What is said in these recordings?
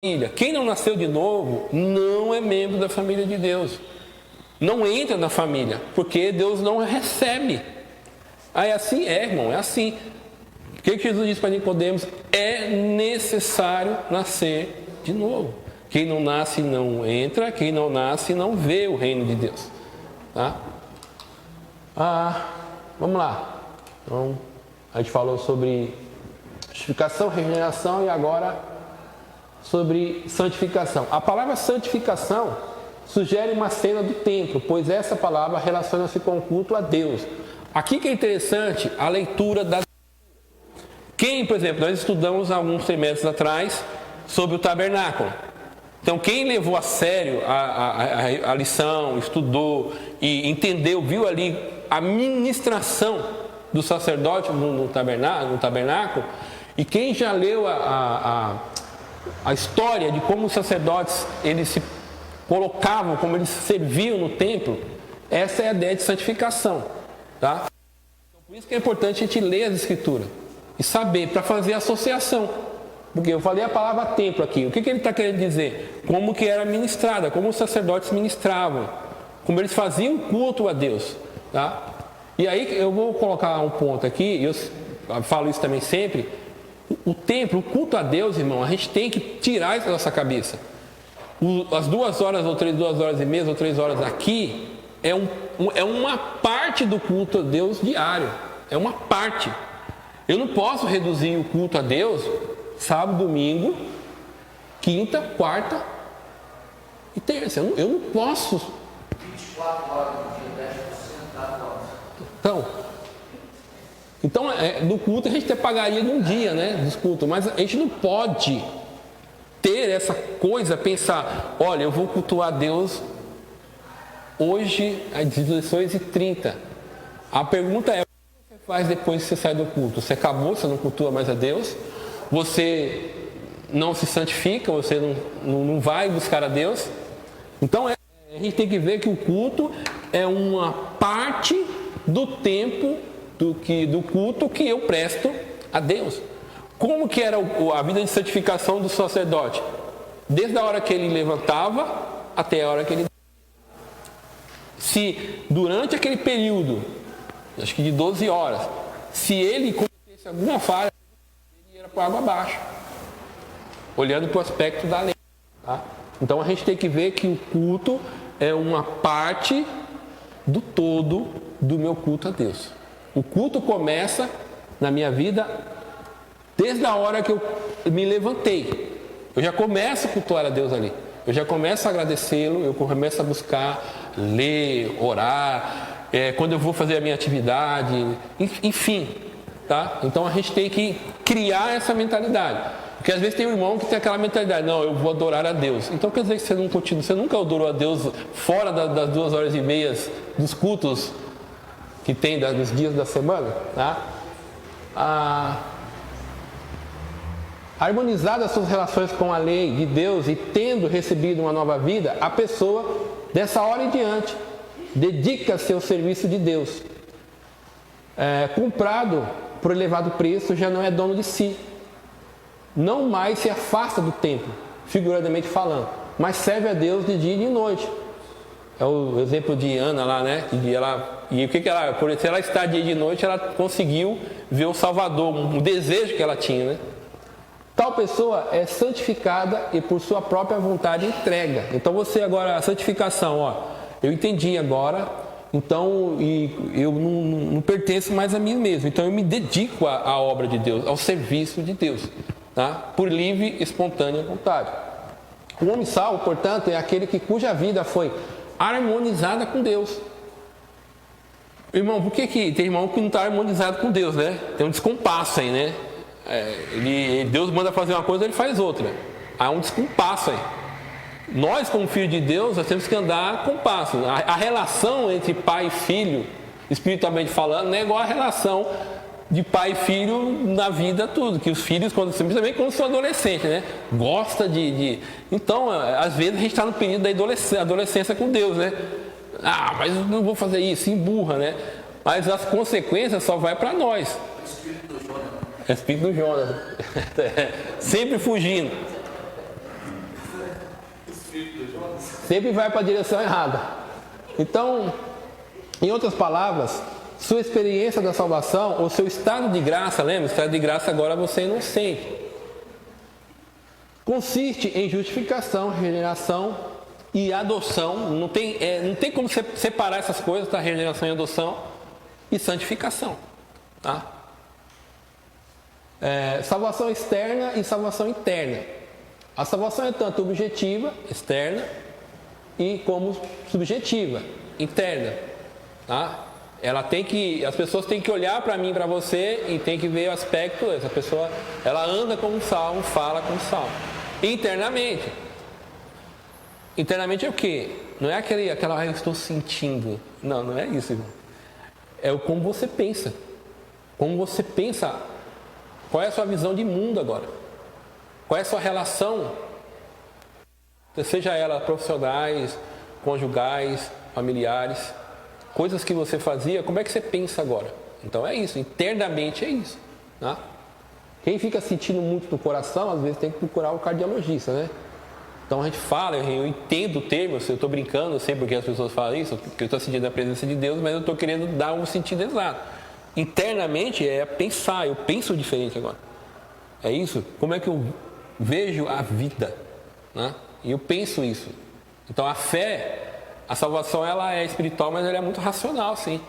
família. Quem não nasceu de novo não é membro da família de Deus. Não entra na família, porque Deus não recebe. É assim, irmão, é assim. O que Jesus disse para Nicodemos? É necessário nascer de novo. Quem não nasce não entra, quem não nasce não vê o reino de Deus. Tá? Vamos lá. Então, a gente falou sobre justificação, regeneração e agora sobre santificação. A palavra santificação sugere uma cena do templo, pois essa palavra relaciona-se com o culto a Deus. Aqui que é interessante a leitura da... Quem, por exemplo, nós estudamos alguns semestres atrás sobre o tabernáculo. Então, quem levou a sério a lição, estudou e entendeu, viu ali a ministração do sacerdote no tabernáculo, e quem já leu a história de como os sacerdotes eles se colocavam, como eles serviam no templo, essa é a ideia de santificação. Tá? Então, por isso que é importante a gente ler as escrituras e saber, para fazer associação. Porque eu falei a palavra templo aqui. O que ele está querendo dizer? Como que era ministrada, como os sacerdotes ministravam, como eles faziam culto a Deus. Tá? E aí eu vou colocar um ponto aqui, eu falo isso também sempre. O templo, o culto a Deus, irmão, a gente tem que tirar isso da nossa cabeça. As 2 horas ou 2 horas e meia ou 3 horas aqui é uma parte do culto a Deus diário. É uma parte. Eu não posso reduzir o culto a Deus sábado, domingo, quinta, quarta e terça. Eu não posso. 24 horas no dia, 10% Então, no culto a gente pagaria de um dia, né? Dos cultos, mas a gente não pode ter essa coisa, pensar, olha, eu vou cultuar a Deus hoje às 18h30. A pergunta é, o que você faz depois que você sai do culto? Você acabou, você não cultua mais a Deus? Você não se santifica, você não vai buscar a Deus? Então, a gente tem que ver que o culto é uma parte do tempo do culto que eu presto a Deus. Como que era a vida de santificação do sacerdote? Desde a hora que ele levantava até a hora que ele... Se durante aquele período, acho que de 12 horas, se ele cometesse alguma falha, ele era para água abaixo, olhando para o aspecto da lei. Tá? Então a gente tem que ver que o culto é uma parte do todo do meu culto a Deus. O culto começa na minha vida desde a hora que eu me levantei. Eu já começo a cultuar a Deus ali. Eu já começo a agradecê-lo, eu começo a buscar, ler, orar, quando eu vou fazer a minha atividade, enfim. Tá? Então a gente tem que criar essa mentalidade. Porque às vezes tem um irmão que tem aquela mentalidade, não, eu vou adorar a Deus. Então quer dizer que você nunca adorou a Deus fora das 2 horas e meia dos cultos que tem nos dias da semana? Tá? Harmonizadas suas relações com a lei de Deus e tendo recebido uma nova vida, a pessoa, dessa hora em diante, dedica-se ao serviço de Deus. Comprado por elevado preço, já não é dono de si. Não mais se afasta do templo, figuradamente falando, mas serve a Deus de dia e de noite. É o exemplo de Ana lá, né? E o que ela, por se ela está dia e de noite, ela conseguiu ver o Salvador, um desejo que ela tinha, né? Tal pessoa é santificada e por sua própria vontade entrega. Então você agora, a santificação, eu entendi agora, então eu não pertenço mais a mim mesmo. Então eu me dedico à obra de Deus, ao serviço de Deus, tá? Por livre e espontânea vontade. O homem salvo, portanto, é aquele cuja vida foi harmonizada com Deus. Irmão, por que tem irmão que não está harmonizado com Deus, né? Tem um descompasso aí, né? Deus manda fazer uma coisa, ele faz outra. Há um descompasso aí. Nós, como filhos de Deus, nós temos que andar com passo. A relação entre pai e filho, espiritualmente falando, não é igual a relação de pai e filho na vida tudo. Que os filhos, principalmente quando são adolescentes, né? Gosta de... Então, às vezes a gente está no período da adolescência com Deus, né? Mas eu não vou fazer isso, emburra, né? Mas as consequências só vai para nós. Espírito do Jonas. Sempre fugindo. sempre vai para a direção errada. Então, em outras palavras, sua experiência da salvação, ou seu estado de graça, lembra? O estado de graça agora você não sente. Consiste em justificação, regeneração e adoção. Não tem como separar essas coisas, tá? Regeneração e adoção e santificação, tá? Salvação externa e salvação interna. A salvação é tanto objetiva, externa, e como subjetiva, interna, tá? As pessoas têm que olhar para mim, para você, e tem que ver o aspecto. Essa pessoa, ela anda como um salvo, fala como salvo. Internamente é o quê? Não é aquela eu estou sentindo. Não é isso, irmão. É o como você pensa. Como você pensa. Qual é a sua visão de mundo agora? Qual é a sua relação? Seja ela profissionais, conjugais, familiares, coisas que você fazia, como é que você pensa agora? Então é isso, internamente é isso, tá? Quem fica sentindo muito no coração, às vezes tem que procurar o cardiologista, né? Então a gente fala, eu entendo o termo, eu estou brincando, eu sei porque as pessoas falam isso, porque eu estou sentindo a presença de Deus, mas eu estou querendo dar um sentido exato. Internamente é pensar, eu penso diferente agora. É isso? Como é que eu vejo a vida, né? E eu penso isso. Então a fé, a salvação, ela é espiritual, mas ela é muito racional, sim.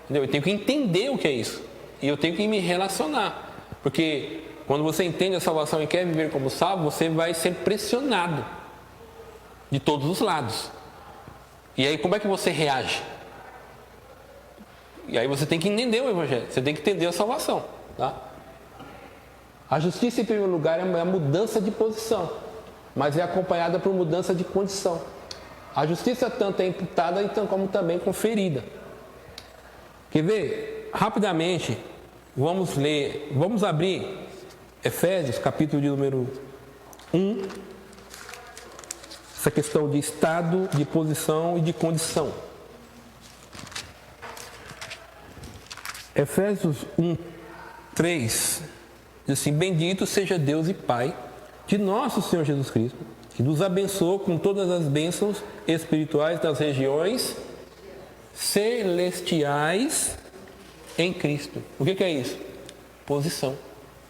Entendeu? Eu tenho que entender o que é isso. E eu tenho que me relacionar. Porque quando você entende a salvação e quer viver como salvo, você vai ser pressionado de todos os lados. E aí como é que você reage? E aí você tem que entender o Evangelho. Você tem que entender a salvação, tá? A justiça, em primeiro lugar, é a mudança de posição, mas é acompanhada por mudança de condição. A justiça tanto é imputada como também conferida. Quer ver? Rapidamente, vamos abrir Efésios, capítulo de número 1. Essa questão de estado, de posição e de condição. Efésios 1, 3, diz assim: bendito seja Deus e Pai de nosso Senhor Jesus Cristo, que nos abençoou com todas as bênçãos espirituais das regiões celestiais em Cristo. O que é isso? Posição.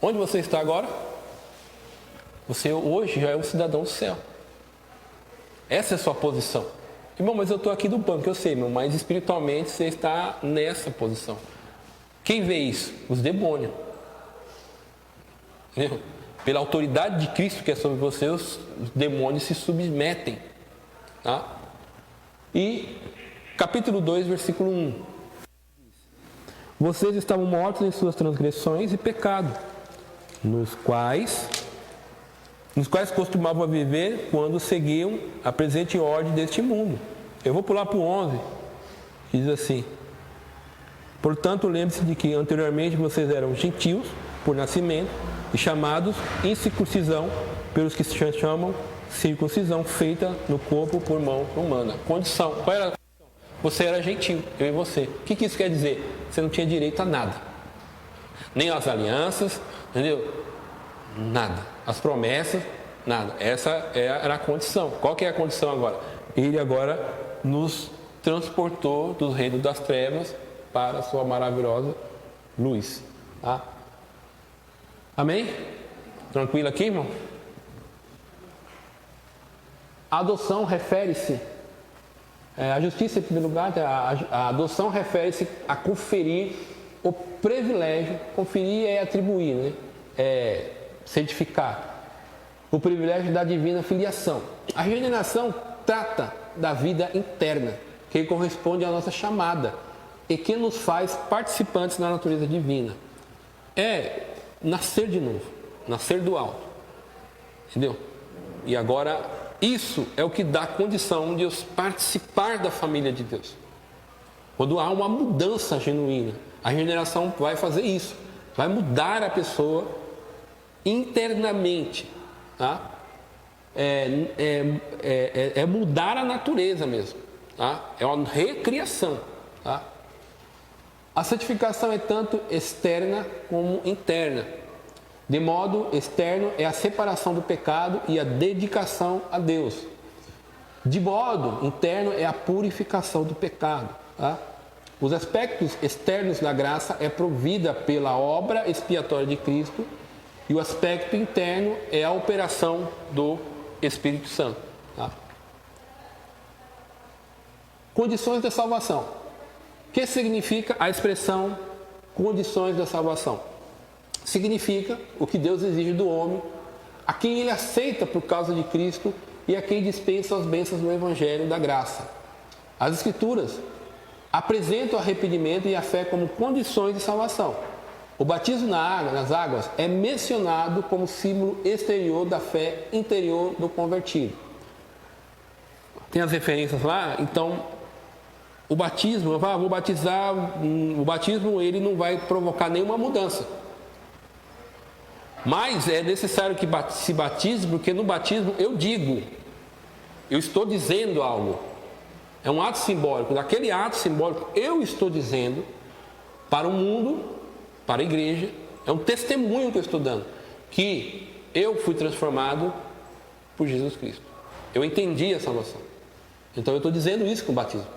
Onde você está agora? Você hoje já é um cidadão do céu. Essa é a sua posição. Irmão, mas eu estou aqui do banco, eu sei, irmão, mas espiritualmente você está nessa posição. Quem vê isso? Os demônios. Entendeu? Pela autoridade de Cristo que é sobre você, os demônios se submetem. Tá? E capítulo 2, versículo 1. Vocês estavam mortos em suas transgressões e pecados, nos quais costumavam viver quando seguiam a presente ordem deste mundo. Eu vou pular para o 11, que diz assim: portanto, lembre-se de que anteriormente vocês eram gentios por nascimento e chamados incircuncisão pelos que se chamam circuncisão feita no corpo por mão humana. Condição. Qual era a condição? Você era gentio, eu e você. O que isso quer dizer? Você não tinha direito a nada. Nem às alianças, entendeu? Nada. As promessas, nada. Essa era a condição. Qual que é a condição agora? Ele agora nos transportou do reino das trevas para a sua maravilhosa luz. Tá? Amém? Tranquilo aqui, irmão? A adoção refere-se, a justiça em primeiro lugar, a adoção refere-se a conferir o privilégio, conferir é atribuir, né? É certificar o privilégio da divina filiação. A regeneração trata da vida interna, que corresponde à nossa chamada e que nos faz participantes da natureza divina. É nascer de novo, nascer do alto, entendeu? E agora isso é o que dá condição de eu participar da família de Deus. Quando há uma mudança genuína, a regeneração vai fazer isso, vai mudar a pessoa internamente, tá? É mudar a natureza mesmo, tá? É uma recriação, tá? A santificação é tanto externa como interna. De modo externo é a separação do pecado e a dedicação a Deus. De modo interno é a purificação do pecado. Tá? Os aspectos externos da graça é provida pela obra expiatória de Cristo e o aspecto interno é a operação do Espírito Santo. Tá? Condições da salvação. O que significa a expressão condições da salvação? Significa o que Deus exige do homem, a quem ele aceita por causa de Cristo e a quem dispensa as bênçãos do Evangelho da graça. As Escrituras apresentam o arrependimento e a fé como condições de salvação. O batismo nas águas é mencionado como símbolo exterior da fé interior do convertido. Tem as referências lá, então o batismo, eu vou batizar, o batismo ele não vai provocar nenhuma mudança. Mas é necessário que se batize, porque no batismo eu estou dizendo algo. É um ato simbólico. Naquele ato simbólico, eu estou dizendo para o mundo, para a igreja, é um testemunho que eu estou dando, que eu fui transformado por Jesus Cristo. Eu entendi a salvação. Então eu estou dizendo isso com o batismo.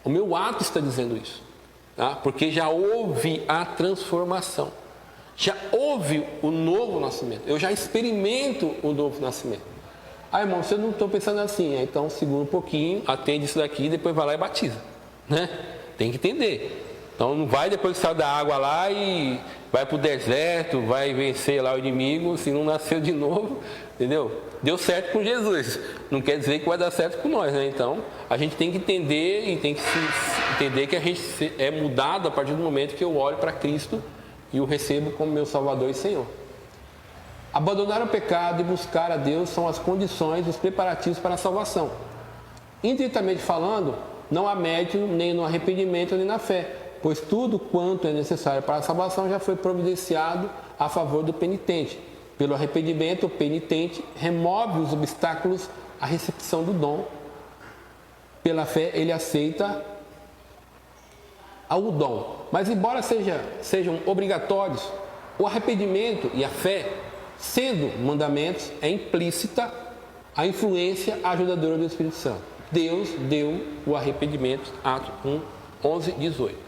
O meu ato está dizendo isso. Tá? Porque já houve a transformação. Já houve o novo nascimento. Eu já experimento o novo nascimento. Ah, irmão, você não estou pensando assim. Então segura um pouquinho, atende isso daqui e depois vai lá e batiza. Né? Tem que entender. Então não vai depois que sai da água lá e vai para o deserto, vai vencer lá o inimigo, se não nasceu de novo, entendeu? Deu certo com Jesus, não quer dizer que vai dar certo com nós, né? Então a gente tem que entender e tem que entender que a gente é mudado a partir do momento que eu olho para Cristo e o recebo como meu Salvador e Senhor. Abandonar o pecado e buscar a Deus são as condições, os preparativos para a salvação. Indiretamente falando, não há mérito nem no arrependimento nem na fé, pois tudo quanto é necessário para a salvação já foi providenciado a favor do penitente. Pelo arrependimento, o penitente remove os obstáculos à recepção do dom. Pela fé, ele aceita o dom. Mas embora sejam obrigatórios, o arrependimento e a fé, sendo mandamentos, é implícita a influência ajudadora do Espírito Santo. Deus deu o arrependimento, Atos 1, 11, 18.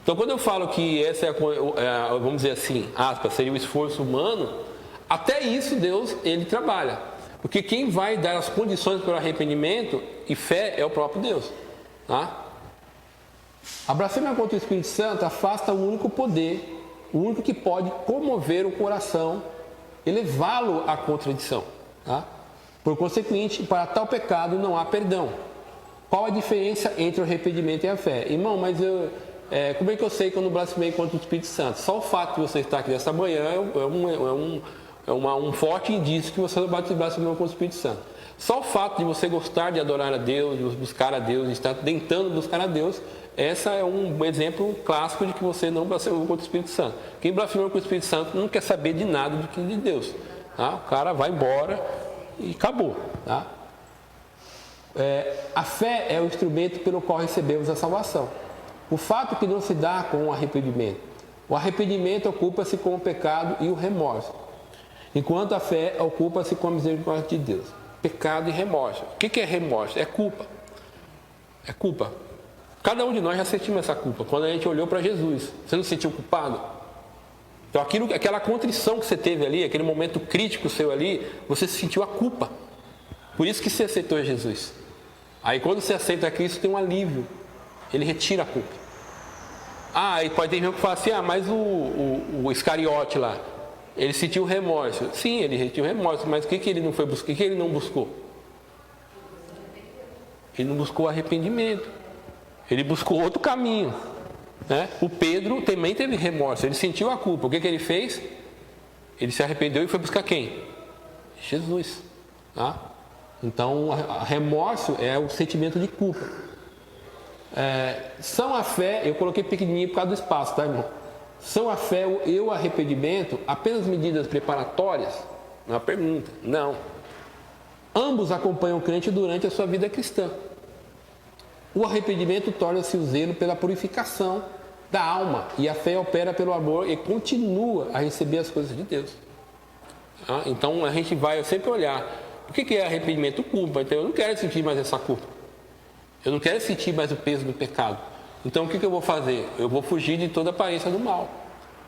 Então, quando eu falo que essa vamos dizer assim, aspas, seria o esforço humano, até isso Deus, ele trabalha. Porque quem vai dar as condições para o arrependimento e fé é o próprio Deus. Tá? A blasfêmia contra o Espírito Santo afasta o único poder, o único que pode comover o coração e levá-lo à contradição. Tá? Por consequente, para tal pecado não há perdão. Qual a diferença entre o arrependimento e a fé? Irmão, mas como é que eu sei que eu não blasfemei contra o Espírito Santo? Só o fato de você estar aqui nessa manhã é um forte indício que você blasfemou contra o Espírito Santo. Só o fato de você gostar de adorar a Deus, de buscar a Deus, de estar tentando buscar a Deus, essa é um exemplo clássico de que você não blasfemou contra o Espírito Santo. Quem blasfemou contra o Espírito Santo não quer saber de nada do que de Deus. Tá? O cara vai embora e acabou. Tá? A fé é o instrumento pelo qual recebemos a salvação. O fato que não se dá com o arrependimento. O arrependimento ocupa-se com o pecado e o remorso, enquanto a fé ocupa-se com a misericórdia de Deus. Pecado e remorso. O que é remorso? É culpa. É culpa. Cada um de nós já sentimos essa culpa. Quando a gente olhou para Jesus, você não se sentiu culpado? Então aquela contrição que você teve ali, aquele momento crítico seu ali, você sentiu a culpa. Por isso que você aceitou Jesus. Aí quando você aceita Cristo, tem um alívio. Ele retira a culpa. E pode ter gente que fala assim, mas o Iscariote lá, ele sentiu remorso. Sim, ele sentiu remorso, mas o que ele não foi buscar? O que ele não buscou? Ele não buscou arrependimento. Ele buscou outro caminho. Né? O Pedro também teve remorso, ele sentiu a culpa. O que ele fez? Ele se arrependeu e foi buscar quem? Jesus. Tá? Então, remorso é o sentimento de culpa. São a fé, eu coloquei pequenininho por causa do espaço, tá, irmão? São a fé e o arrependimento apenas medidas preparatórias? Uma pergunta. Não. Ambos acompanham o crente durante a sua vida cristã. O arrependimento torna-se o zelo pela purificação da alma e a fé opera pelo amor e continua a receber as coisas de Deus. Então a gente vai sempre olhar O que é arrependimento? Culpa. Então eu não quero sentir mais essa culpa. Eu não quero sentir mais o peso do pecado. Então o que eu vou fazer? Eu vou fugir de toda aparência do mal.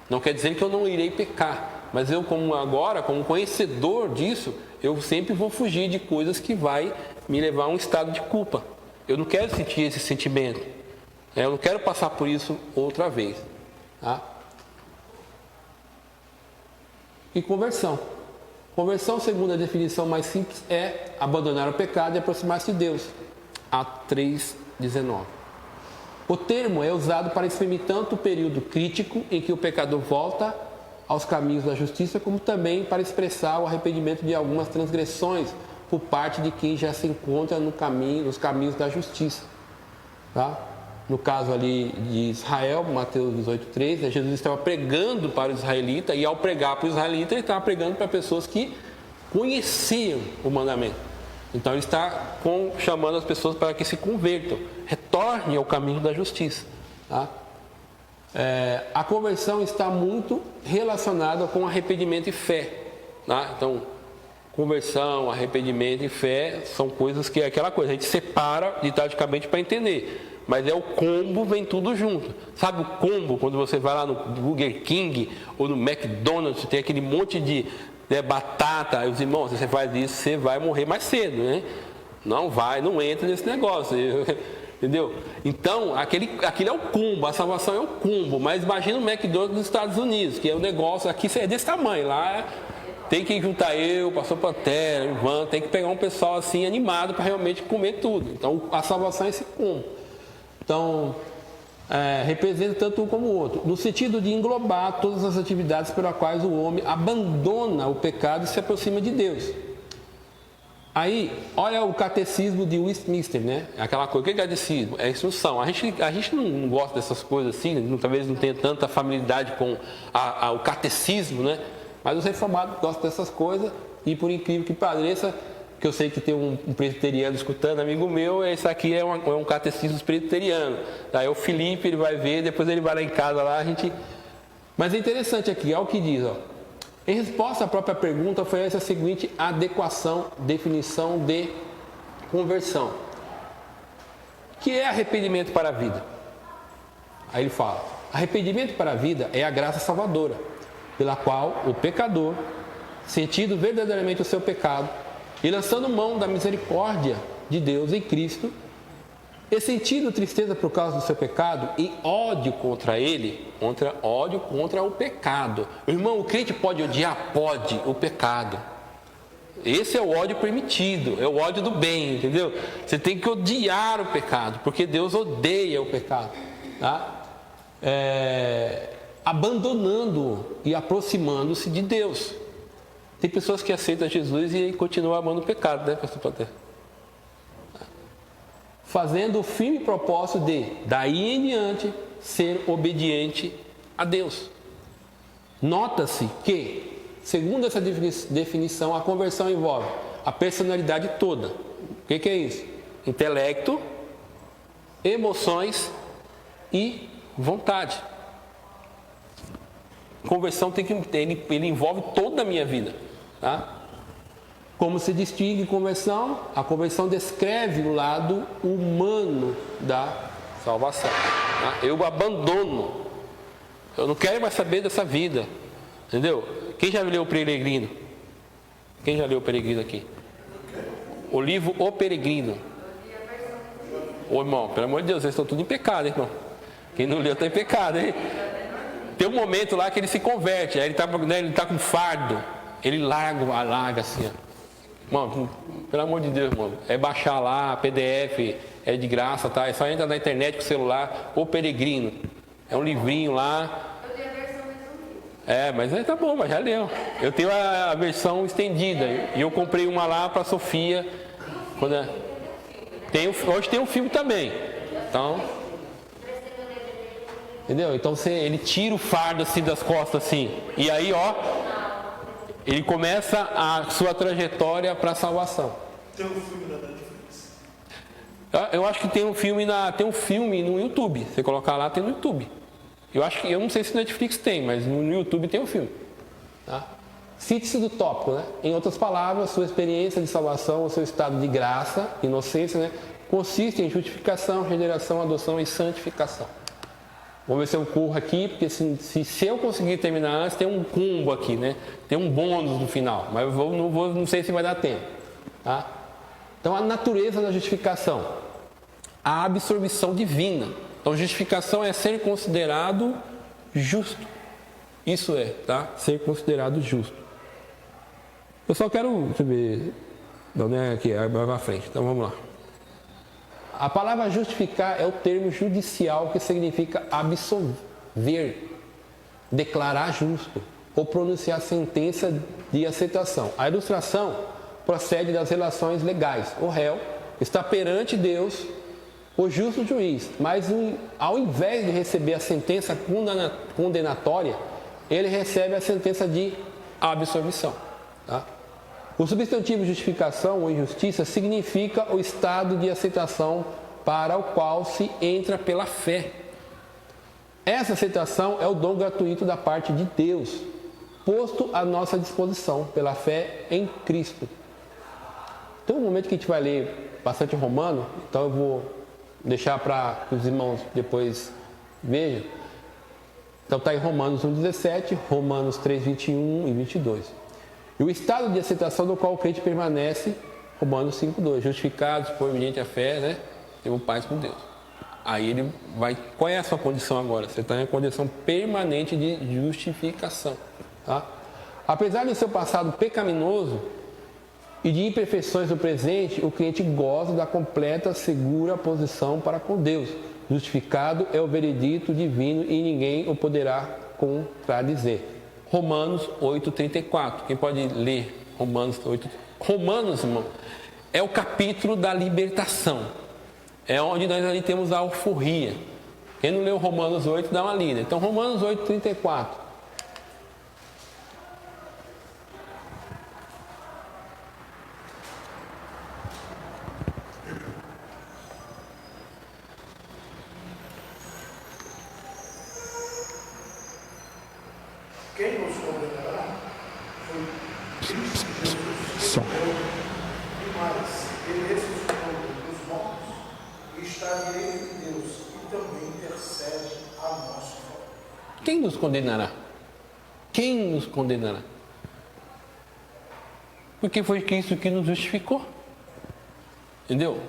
Não quer dizer que eu não irei pecar, mas eu como conhecedor disso, eu sempre vou fugir de coisas que vai me levar a um estado de culpa. Eu não quero sentir esse sentimento. Eu não quero passar por isso outra vez. Tá? E conversão. Conversão, segundo a definição mais simples, é abandonar o pecado e aproximar-se de Deus. Atos 3:19. O termo é usado para exprimir tanto o período crítico em que o pecador volta aos caminhos da justiça, como também para expressar o arrependimento de algumas transgressões por parte de quem já se encontra nos caminhos da justiça. Tá? No caso ali de Israel, Mateus 18:3, Jesus estava pregando para os israelitas, e ao pregar para os israelitas, ele estava pregando para pessoas que conheciam o mandamento. Então ele está chamando as pessoas para que se convertam, retornem ao caminho da justiça. Tá? A conversão está muito relacionada com arrependimento e fé. Tá? Então, conversão, arrependimento e fé são coisas que é aquela coisa, a gente separa didaticamente para entender. Mas o combo, vem tudo junto. Sabe o combo, quando você vai lá no Burger King ou no McDonald's, tem aquele monte de batata, os irmãos, você faz isso, você vai morrer mais cedo, né? Não entra nesse negócio, entendeu? Então, aquele é o combo, a salvação é o combo, mas imagina o McDonald's dos Estados Unidos, que é um negócio aqui, é desse tamanho, lá tem que juntar o pastor Pantera, o Ivan, tem que pegar um pessoal assim animado para realmente comer tudo. Então, a salvação é esse combo. Então, representa tanto um como o outro, no sentido de englobar todas as atividades pelas quais o homem abandona o pecado e se aproxima de Deus. Aí, olha o catecismo de Westminster, né? Aquela coisa, o que é catecismo? É instrução. A gente não gosta dessas coisas assim, talvez não tenha tanta familiaridade com o catecismo, né? Mas os reformados gostam dessas coisas, e por incrível que pareça, que eu sei que tem um presbiteriano escutando, amigo meu, esse aqui é um catecismo presbiteriano. Daí o Felipe, ele vai ver, depois ele vai lá em casa, lá a gente... Mas é interessante aqui, olha o que diz, ó. Em resposta à própria pergunta, oferece a seguinte definição de conversão. Que é arrependimento para a vida? Aí ele fala, arrependimento para a vida é a graça salvadora, pela qual o pecador, sentindo verdadeiramente o seu pecado, e lançando mão da misericórdia de Deus em Cristo, e sentindo tristeza por causa do seu pecado e ódio contra ele, ódio contra o pecado. Irmão, o crente pode odiar? Pode, o pecado. Esse é o ódio permitido, é o ódio do bem, entendeu? Você tem que odiar o pecado, porque Deus odeia o pecado. Tá? Abandonando e aproximando-se de Deus. Tem pessoas que aceitam Jesus e continuam amando o pecado, né, pastor Pantera? Fazendo o firme propósito de, daí em diante, ser obediente a Deus. Nota-se que, segundo essa definição, a conversão envolve a personalidade toda. O que é isso? Intelecto, emoções e vontade. Conversão ele envolve toda a minha vida. Tá? Como se distingue conversão? A conversão descreve o lado humano da salvação. Tá? Eu abandono. Eu não quero mais saber dessa vida. Entendeu? Quem já leu o Peregrino? Quem já leu o Peregrino aqui? O livro O Peregrino. Ô irmão, pelo amor de Deus, vocês estão tudo em pecado, hein, irmão? Quem não leu está em pecado, hein? Tem um momento lá que ele se converte, aí ele tá com fardo, ele larga assim, ó. Mano, pelo amor de Deus, mano, é baixar lá, PDF, é de graça, tá? É só entrar na internet com o celular, O Peregrino. É um livrinho lá. Eu tenho a versão resumida. Mas tá bom, mas já leu. Eu tenho a versão estendida, e eu comprei uma lá para a Sofia. Hoje tem um filme também, então... Entendeu? Então ele tira o fardo assim das costas assim. E aí, ó, ele começa a sua trajetória para a salvação. Tem um filme na Netflix? Eu acho que tem um filme no YouTube. Você colocar lá, tem no YouTube. Eu não sei se no Netflix tem, mas no YouTube tem um filme. Tá? Cite-se do tópico, né? Em outras palavras, sua experiência de salvação, o seu estado de graça, inocência, né? Consiste em justificação, regeneração, adoção e santificação. Vamos ver se eu corro aqui, porque se eu conseguir terminar antes, tem um combo aqui, né? Tem um bônus no final, mas eu não sei se vai dar tempo. Tá? Então, a natureza da justificação. A absorção divina. Então, justificação é ser considerado justo. Isso é, tá? Ser considerado justo. Eu só quero, deixa eu ver, não é aqui, é mais pra frente, então vamos lá. A palavra justificar é o termo judicial que significa absolver, declarar justo ou pronunciar sentença de aceitação. A ilustração procede das relações legais. O réu está perante Deus, o justo juiz, mas ao invés de receber a sentença condenatória, ele recebe a sentença de absolvição. Tá? O substantivo justificação ou injustiça significa o estado de aceitação para o qual se entra pela fé. Essa aceitação é o dom gratuito da parte de Deus, posto à nossa disposição pela fé em Cristo. Tem um momento que a gente vai ler bastante Romano, então eu vou deixar para que os irmãos depois vejam. Então está em Romanos 1,17, Romanos 3, 21 e 22. E o estado de aceitação no qual o crente permanece, Romanos 5,2, justificados por mediante a fé, né? Temos paz com Deus. Aí ele vai, qual é a sua condição agora? Você está em condição permanente de justificação. Tá? Apesar de seu passado pecaminoso e de imperfeições no presente, o crente goza da completa, segura posição para com Deus. Justificado é o veredito divino e ninguém o poderá contradizer. Romanos 8,34. Quem pode ler Romanos 8? Romanos, irmão, é o capítulo da libertação. É onde nós ali temos a alforria. Quem não leu Romanos 8, dá uma lida. Então, Romanos 8,34. Quem nos condenará foi Cristo Jesus, e mais, ele ressuscitou dos mortos e está à direita de Deus e também intercede a nosso favor. Quem nos condenará? Quem nos condenará? Porque foi Cristo que nos justificou. Entendeu?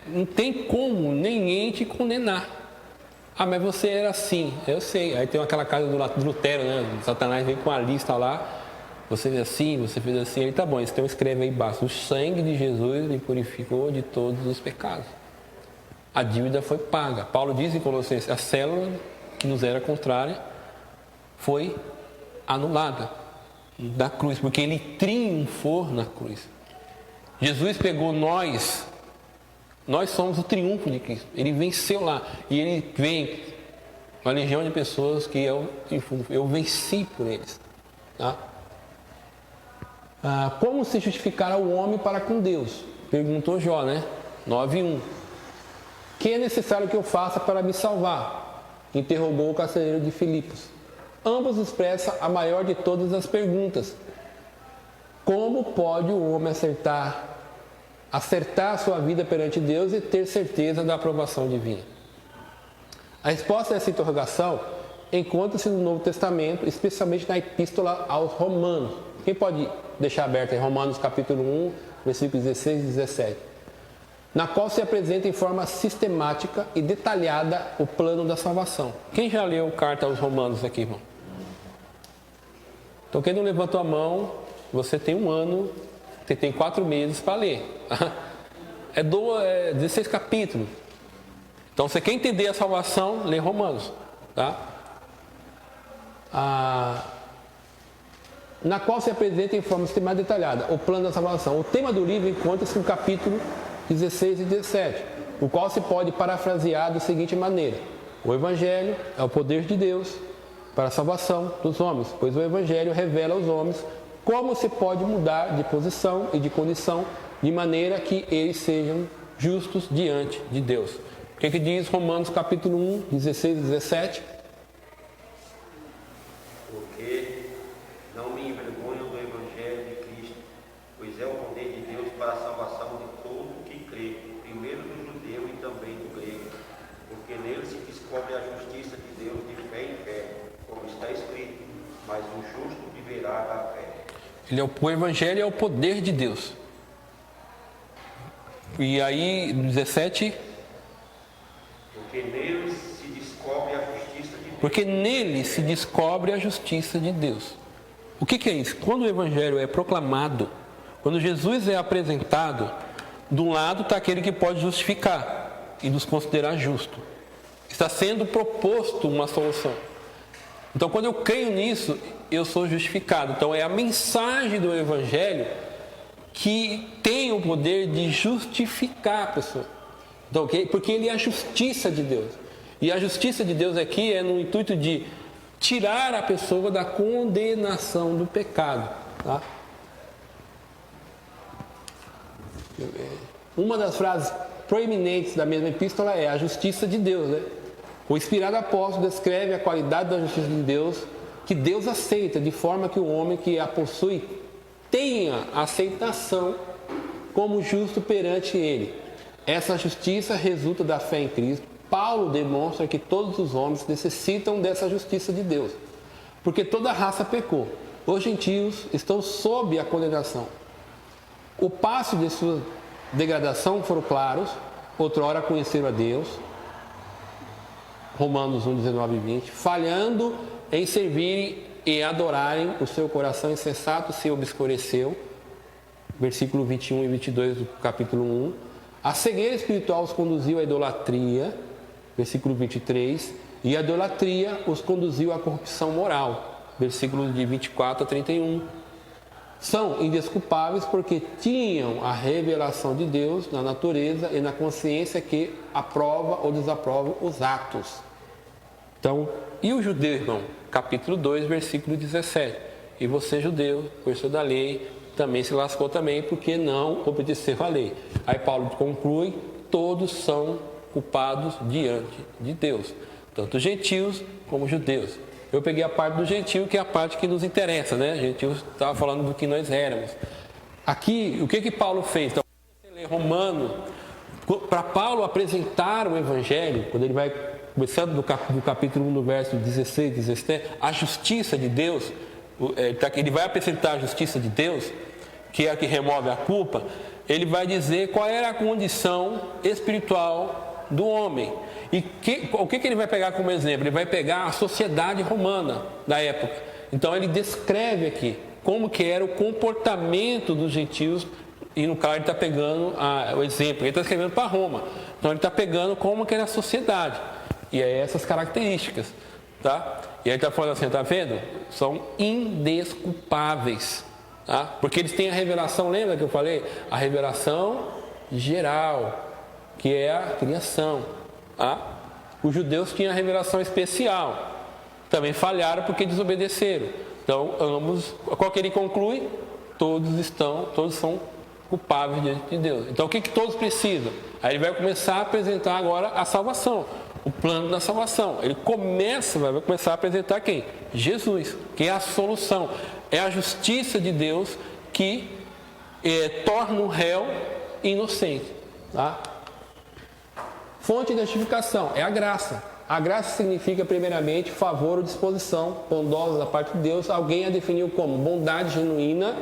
Não tem como ninguém te condenar. Ah, mas você era assim. Eu sei. Aí tem aquela casa do Lutero, né? Satanás vem com a lista lá. Você fez assim, você fez assim. Ele tá bom, então escreve aí embaixo. O sangue de Jesus me purificou de todos os pecados. A dívida foi paga. Paulo diz em Colossenses, a célula que nos era contrária foi anulada da cruz, porque ele triunfou na cruz. Jesus pegou nós somos o triunfo de Cristo. Ele venceu lá. E ele vem uma legião de pessoas que eu venci por eles. Tá? Como se justificará o homem para com Deus? Perguntou Jó, né? 9:1. Que é necessário que eu faça para me salvar? Interrogou o carcereiro de Filipos. Ambos expressam a maior de todas as perguntas. Como pode o homem acertar a sua vida perante Deus e ter certeza da aprovação divina? A resposta a essa interrogação encontra-se no Novo Testamento, especialmente na Epístola aos Romanos. Quem pode deixar aberto em Romanos capítulo 1, versículos 16 e 17? Na qual se apresenta em forma sistemática e detalhada o plano da salvação. Quem já leu carta aos Romanos aqui, irmão? Então, quem não levantou a mão, você tem um ano, você tem 4 meses para ler. É 16 capítulos. Então, você quer entender a salvação, lê Romanos. Tá? Na qual se apresenta em forma sistemática detalhada o plano da salvação. O tema do livro encontra-se no capítulo 16 e 17, o qual se pode parafrasear da seguinte maneira: o Evangelho é o poder de Deus para a salvação dos homens, pois o Evangelho revela aos homens como se pode mudar de posição e de condição, de maneira que eles sejam justos diante de Deus. O que diz Romanos capítulo 1, 16 e 17? Porque não me envergonho do mas o justo viverá da fé. O Evangelho é o poder de Deus. E aí, 17... Porque nele se descobre a justiça de Deus. O que é isso? Quando o Evangelho é proclamado, quando Jesus é apresentado, de um lado está aquele que pode justificar e nos considerar justo. Está sendo proposto uma solução. Então, quando eu creio nisso, eu sou justificado. Então, é a mensagem do Evangelho que tem o poder de justificar a pessoa. Então, porque ele é a justiça de Deus. E a justiça de Deus aqui é no intuito de tirar a pessoa da condenação do pecado. Tá? Uma das frases proeminentes da mesma epístola é a justiça de Deus. Né? O inspirado apóstolo descreve a qualidade da justiça de Deus, que Deus aceita, de forma que o homem que a possui tenha aceitação como justo perante ele. Essa justiça resulta da fé em Cristo. Paulo demonstra que todos os homens necessitam dessa justiça de Deus, porque toda a raça pecou. Os gentios estão sob a condenação. O passo de sua degradação foram claros, outrora conheceram a Deus, Romanos 1, 19 e 20, falhando em servirem e adorarem, o seu coração insensato se obscureceu, versículo 21 e 22 do capítulo 1. A cegueira espiritual os conduziu à idolatria, versículo 23, e a idolatria os conduziu à corrupção moral, versículos de 24 a 31. São indesculpáveis porque tinham a revelação de Deus na natureza e na consciência que aprova ou desaprova os atos. Então, e o judeu, irmão? Capítulo 2, versículo 17. E você, judeu, por ser da lei, também se lascou também porque não obedeceu à lei. Aí Paulo conclui, todos são culpados diante de Deus, tanto gentios como judeus. Eu peguei a parte do gentio, que é a parte que nos interessa, né? Gentios estava falando do que nós éramos. Aqui, o que Paulo fez? Então, você lê Romano, para Paulo apresentar o Evangelho, quando ele vai começando do capítulo 1, do verso 16, 17, a justiça de Deus, ele vai apresentar a justiça de Deus, que é a que remove a culpa. Ele vai dizer qual era a condição espiritual do homem. E o que ele vai pegar como exemplo? Ele vai pegar a sociedade romana da época. Então ele descreve aqui como que era o comportamento dos gentios, e no caso ele está pegando o exemplo, ele está escrevendo para Roma. Então ele está pegando como que era a sociedade. E é essas características. Tá? E aí está falando assim, tá vendo? São indesculpáveis. Tá? Porque eles têm a revelação, lembra que eu falei? A revelação geral, que é a criação. Tá? Os judeus tinham a revelação especial. Também falharam porque desobedeceram. Então, ambos, qual que ele conclui? Todos são culpáveis diante de Deus. Então, o que todos precisam? Aí ele vai começar a apresentar agora a salvação, o plano da salvação. Ele vai começar a apresentar quem? Jesus, que é a solução. É a justiça de Deus que torna o réu inocente. Tá? Fonte de justificação é a graça. A graça significa, primeiramente, favor ou disposição bondosa da parte de Deus. Alguém a definiu como bondade genuína,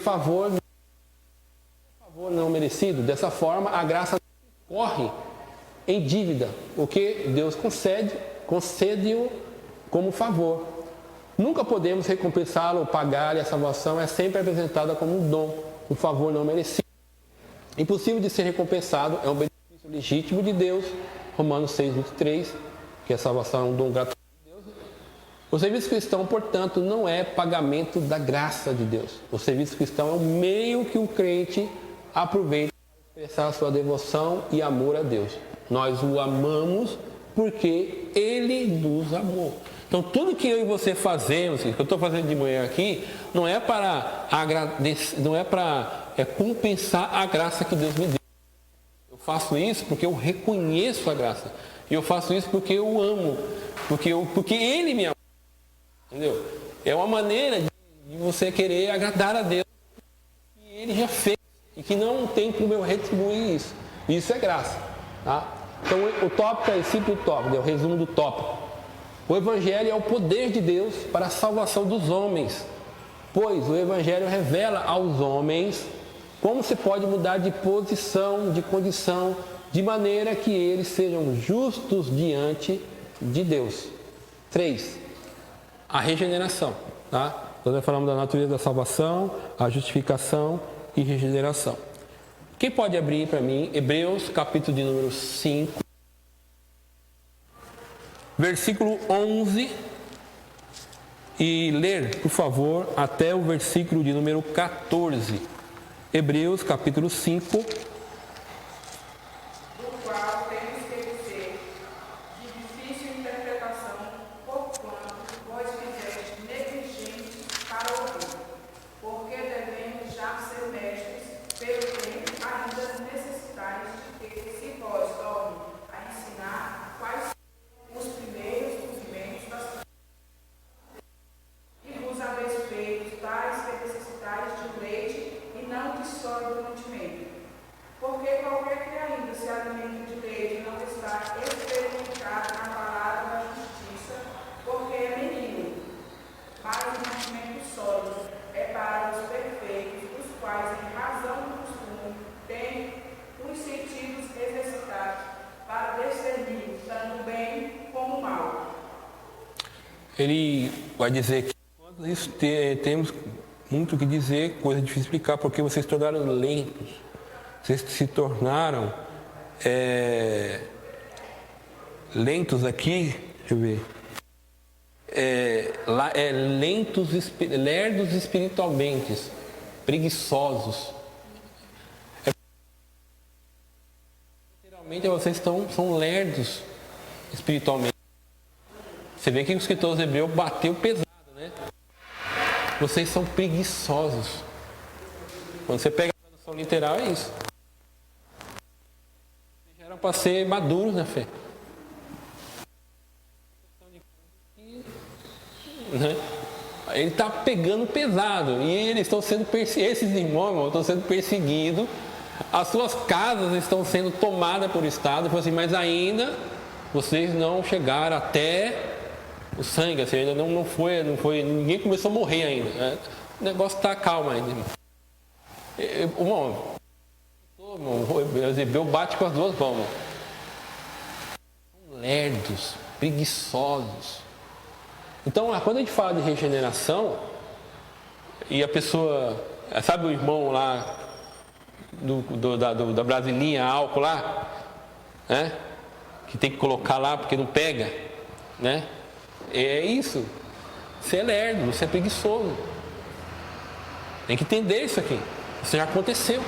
favor não merecido. Dessa forma, a graça corre em dívida, o que Deus concede-o como favor. Nunca podemos recompensá-lo ou pagar, e a salvação é sempre apresentada como um dom, um favor não merecido. Impossível de ser recompensado, é um benefício legítimo de Deus, Romanos 6, 23, que a salvação é um dom gratuito de Deus. O serviço cristão, portanto, não é pagamento da graça de Deus. O serviço cristão é o meio que o crente aproveita para expressar sua devoção e amor a Deus. Nós o amamos porque Ele nos amou. Então, tudo que eu e você fazemos, que eu estou fazendo de manhã aqui, não é para agradecer, não é para compensar a graça que Deus me deu. Eu faço isso porque eu reconheço a graça. E eu faço isso porque eu amo. Porque Ele me ama. Entendeu? É uma maneira de você querer agradar a Deus. Que Ele já fez. E que não tem como eu retribuir isso. Isso é graça. Tá? Então o tópico é simples tópico, é o resumo do tópico. O Evangelho é o poder de Deus para a salvação dos homens, pois o Evangelho revela aos homens como se pode mudar de posição, de condição, de maneira que eles sejam justos diante de Deus. 3. A regeneração. Tá? Então nós falamos da natureza da salvação, a justificação e regeneração. Quem pode abrir para mim Hebreus capítulo de número 5, versículo 11, e ler, por favor, até o versículo de número 14. Hebreus capítulo 5. Do qual temos que dizer de difícil interpretação, porquanto vós fizeste negligentes para ouvir, porque devemos já ser mestres, pelo tempo ainda necessitais de ter, se vós torne a ensinar quais são os primeiros rudimentos das e vos haveis feito tais que necessitais de leite e não de sólido mantimento. Porque qualquer que ainda se alimenta de leite não está experimentado na palavra da justiça, porque é menino. Mas o mantimento sólido é para os perfeitos, os quais, em razão do costume, têm os sentidos exercitados para discernir tanto o bem como o mal. Ele vai dizer que quando isso temos muito o que dizer, coisa difícil de explicar, porque vocês se tornaram lentos. Vocês se tornaram lentos aqui, deixa eu ver. Lerdos espiritualmente, preguiçosos. Literalmente vocês são lerdos espiritualmente. Você vê que o escritor aos Hebreus bateu pesado, né? Vocês são preguiçosos. Quando você pega a tradução literal, é isso. Vocês já eram para ser maduros na fé. Ele está pegando pesado. E eles estão sendo perseguidos. Esses irmãos estão sendo perseguidos. As suas casas estão sendo tomadas por Estado. Assim, mas ainda vocês não chegaram até o sangue, assim, ainda não foi, ninguém começou a morrer ainda. Né? O negócio está calmo ainda. Irmão, o Eusebeu bate com as duas mãos. São lerdos, preguiçosos. Então, quando a gente fala de regeneração, e a pessoa, sabe o irmão lá da brasilinha, álcool lá, né? Que tem que colocar lá porque não pega, né? É isso. Você é lerdo, você é preguiçoso. Tem que entender isso aqui. Isso já aconteceu,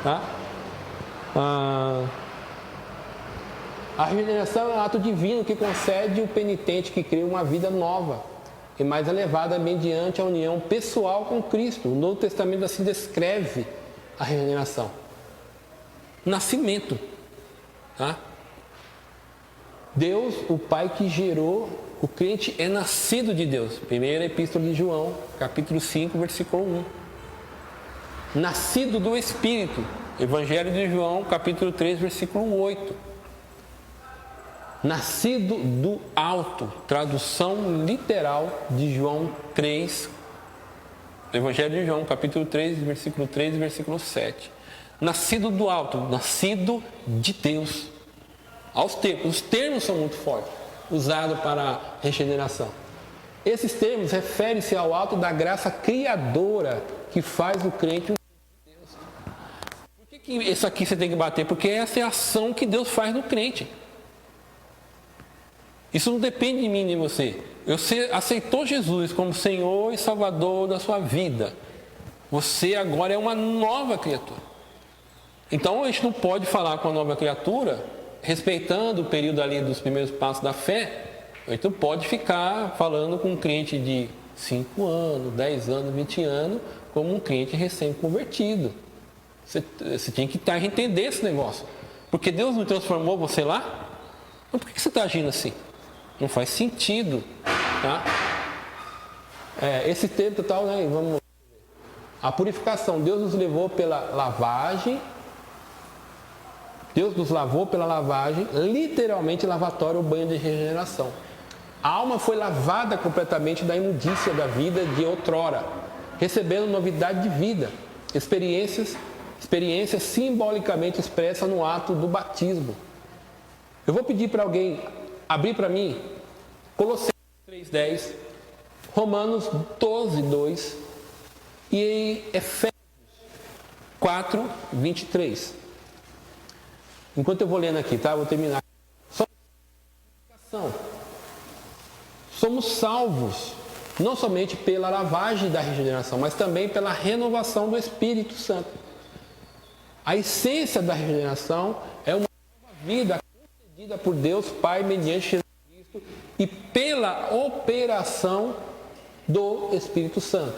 tá? A regeneração é um ato divino que concede ao penitente que cria uma vida nova e mais elevada mediante a união pessoal com Cristo. O Novo Testamento assim descreve a regeneração. Nascimento, tá? Deus, o Pai que gerou, o crente é nascido de Deus. Primeira Epístola de João, capítulo 5, versículo 1. Nascido do Espírito. Evangelho de João, capítulo 3, versículo 8. Nascido do alto. Tradução literal de João 3. Evangelho de João, capítulo 3, versículo 3 e versículo 7. Nascido do alto. Nascido de Deus. Os termos são muito fortes, usados para a regeneração. Esses termos referem-se ao ato da graça criadora que faz o crente um filho de Deus. Por que isso aqui você tem que bater? Porque essa é a ação que Deus faz no crente. Isso não depende de mim nem de você. Você aceitou Jesus como Senhor e Salvador da sua vida. Você agora é uma nova criatura. Então a gente não pode falar com a nova criatura respeitando o período ali dos primeiros passos da fé. A gente não pode ficar falando com um crente de 5 anos, 10 anos, 20 anos, como um crente recém-convertido. Você tem que entender esse negócio. Porque Deus não transformou você lá? Então por que você está agindo assim? Não faz sentido. Tá? Esse tempo tal, né? Vamos. A purificação, Deus nos levou pela lavagem. Deus nos lavou pela lavagem, literalmente lavatório ou banho de regeneração. A alma foi lavada completamente da imundícia da vida de outrora, recebendo novidade de vida, experiência simbolicamente expressa no ato do batismo. Eu vou pedir para alguém abrir para mim Colossenses 3:10, Romanos 12:2 e Efésios 4:23. Enquanto eu vou lendo aqui, tá? Eu vou terminar. Somos salvos não somente pela lavagem da regeneração, mas também pela renovação do Espírito Santo. A essência da regeneração é uma nova vida concedida por Deus Pai mediante Jesus Cristo e pela operação do Espírito Santo.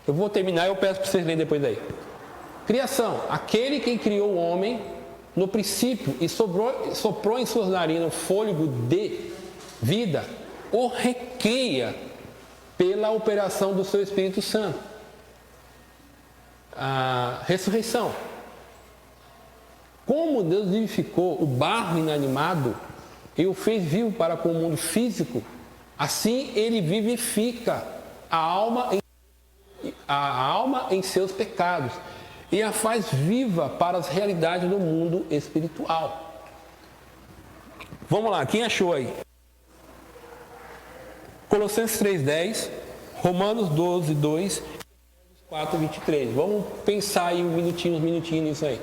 Eu vou terminar e eu peço para vocês lerem depois daí. Criação. Aquele que criou o homem no princípio e soprou em suas narinas o fôlego de vida, o recria pela operação do seu Espírito Santo. A ressurreição. Como Deus vivificou o barro inanimado e o fez vivo para com o mundo físico, assim Ele vivifica a alma em seus pecados e a faz viva para as realidades do mundo espiritual. Vamos lá, quem achou aí? Colossenses 3:10, Romanos 12:2 e 4:23. Vamos pensar aí uns minutinhos nisso aí.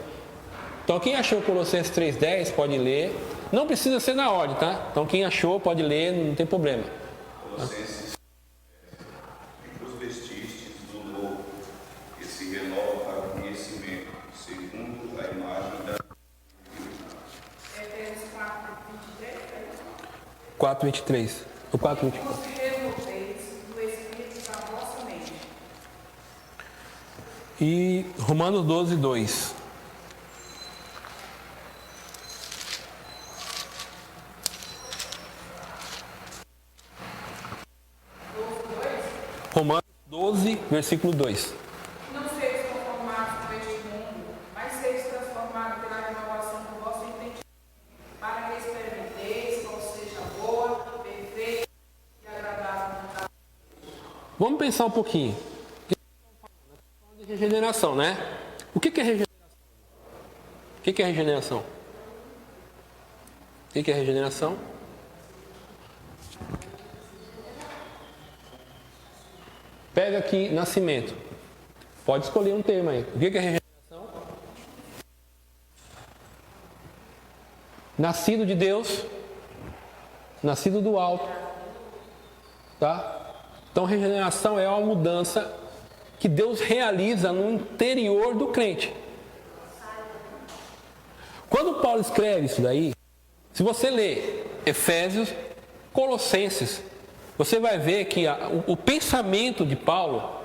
Então quem achou Colossenses 3:10 pode ler. Não precisa ser na ordem, tá? Então quem achou pode ler, não tem problema. Colossenses, os vestistes do novo, que se renova para o conhecimento, segundo a imagem da Efésios 4:23. 4:23. O 4:24. Vos renoveis do Espírito da vossa mente. E Romanos 12:2. Romanos 12, versículo 2. Não seis conformados com este mundo, mas seis transformados pela renovação do vosso entendimento, para que experimenteis qual seja a boa, perfeita e agradável vontade. Vamos pensar um pouquinho. De regeneração, né? O que é regeneração? O que é regeneração? O que é regeneração? Pega aqui nascimento. Pode escolher um termo aí. O que é regeneração? Nascido de Deus, nascido do alto. Tá? Então regeneração é uma mudança que Deus realiza no interior do crente. Quando Paulo escreve isso daí, se você ler Efésios, Colossenses, você vai ver que o pensamento de Paulo,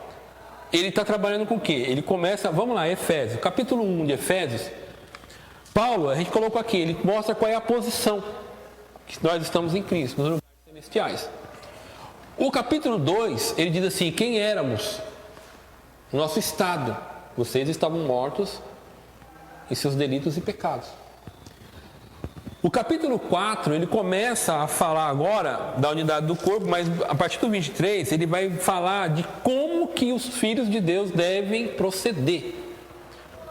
ele está trabalhando com o quê? Ele começa, vamos lá, Efésios, capítulo 1 de Efésios. Paulo, a gente colocou aqui, ele mostra qual é a posição que nós estamos em Cristo, nos lugares celestiais. O capítulo 2, ele diz assim, quem éramos? Nosso estado. Vocês estavam mortos em seus delitos e pecados. O capítulo 4, ele começa a falar agora da unidade do corpo, mas a partir do 23, ele vai falar de como que os filhos de Deus devem proceder.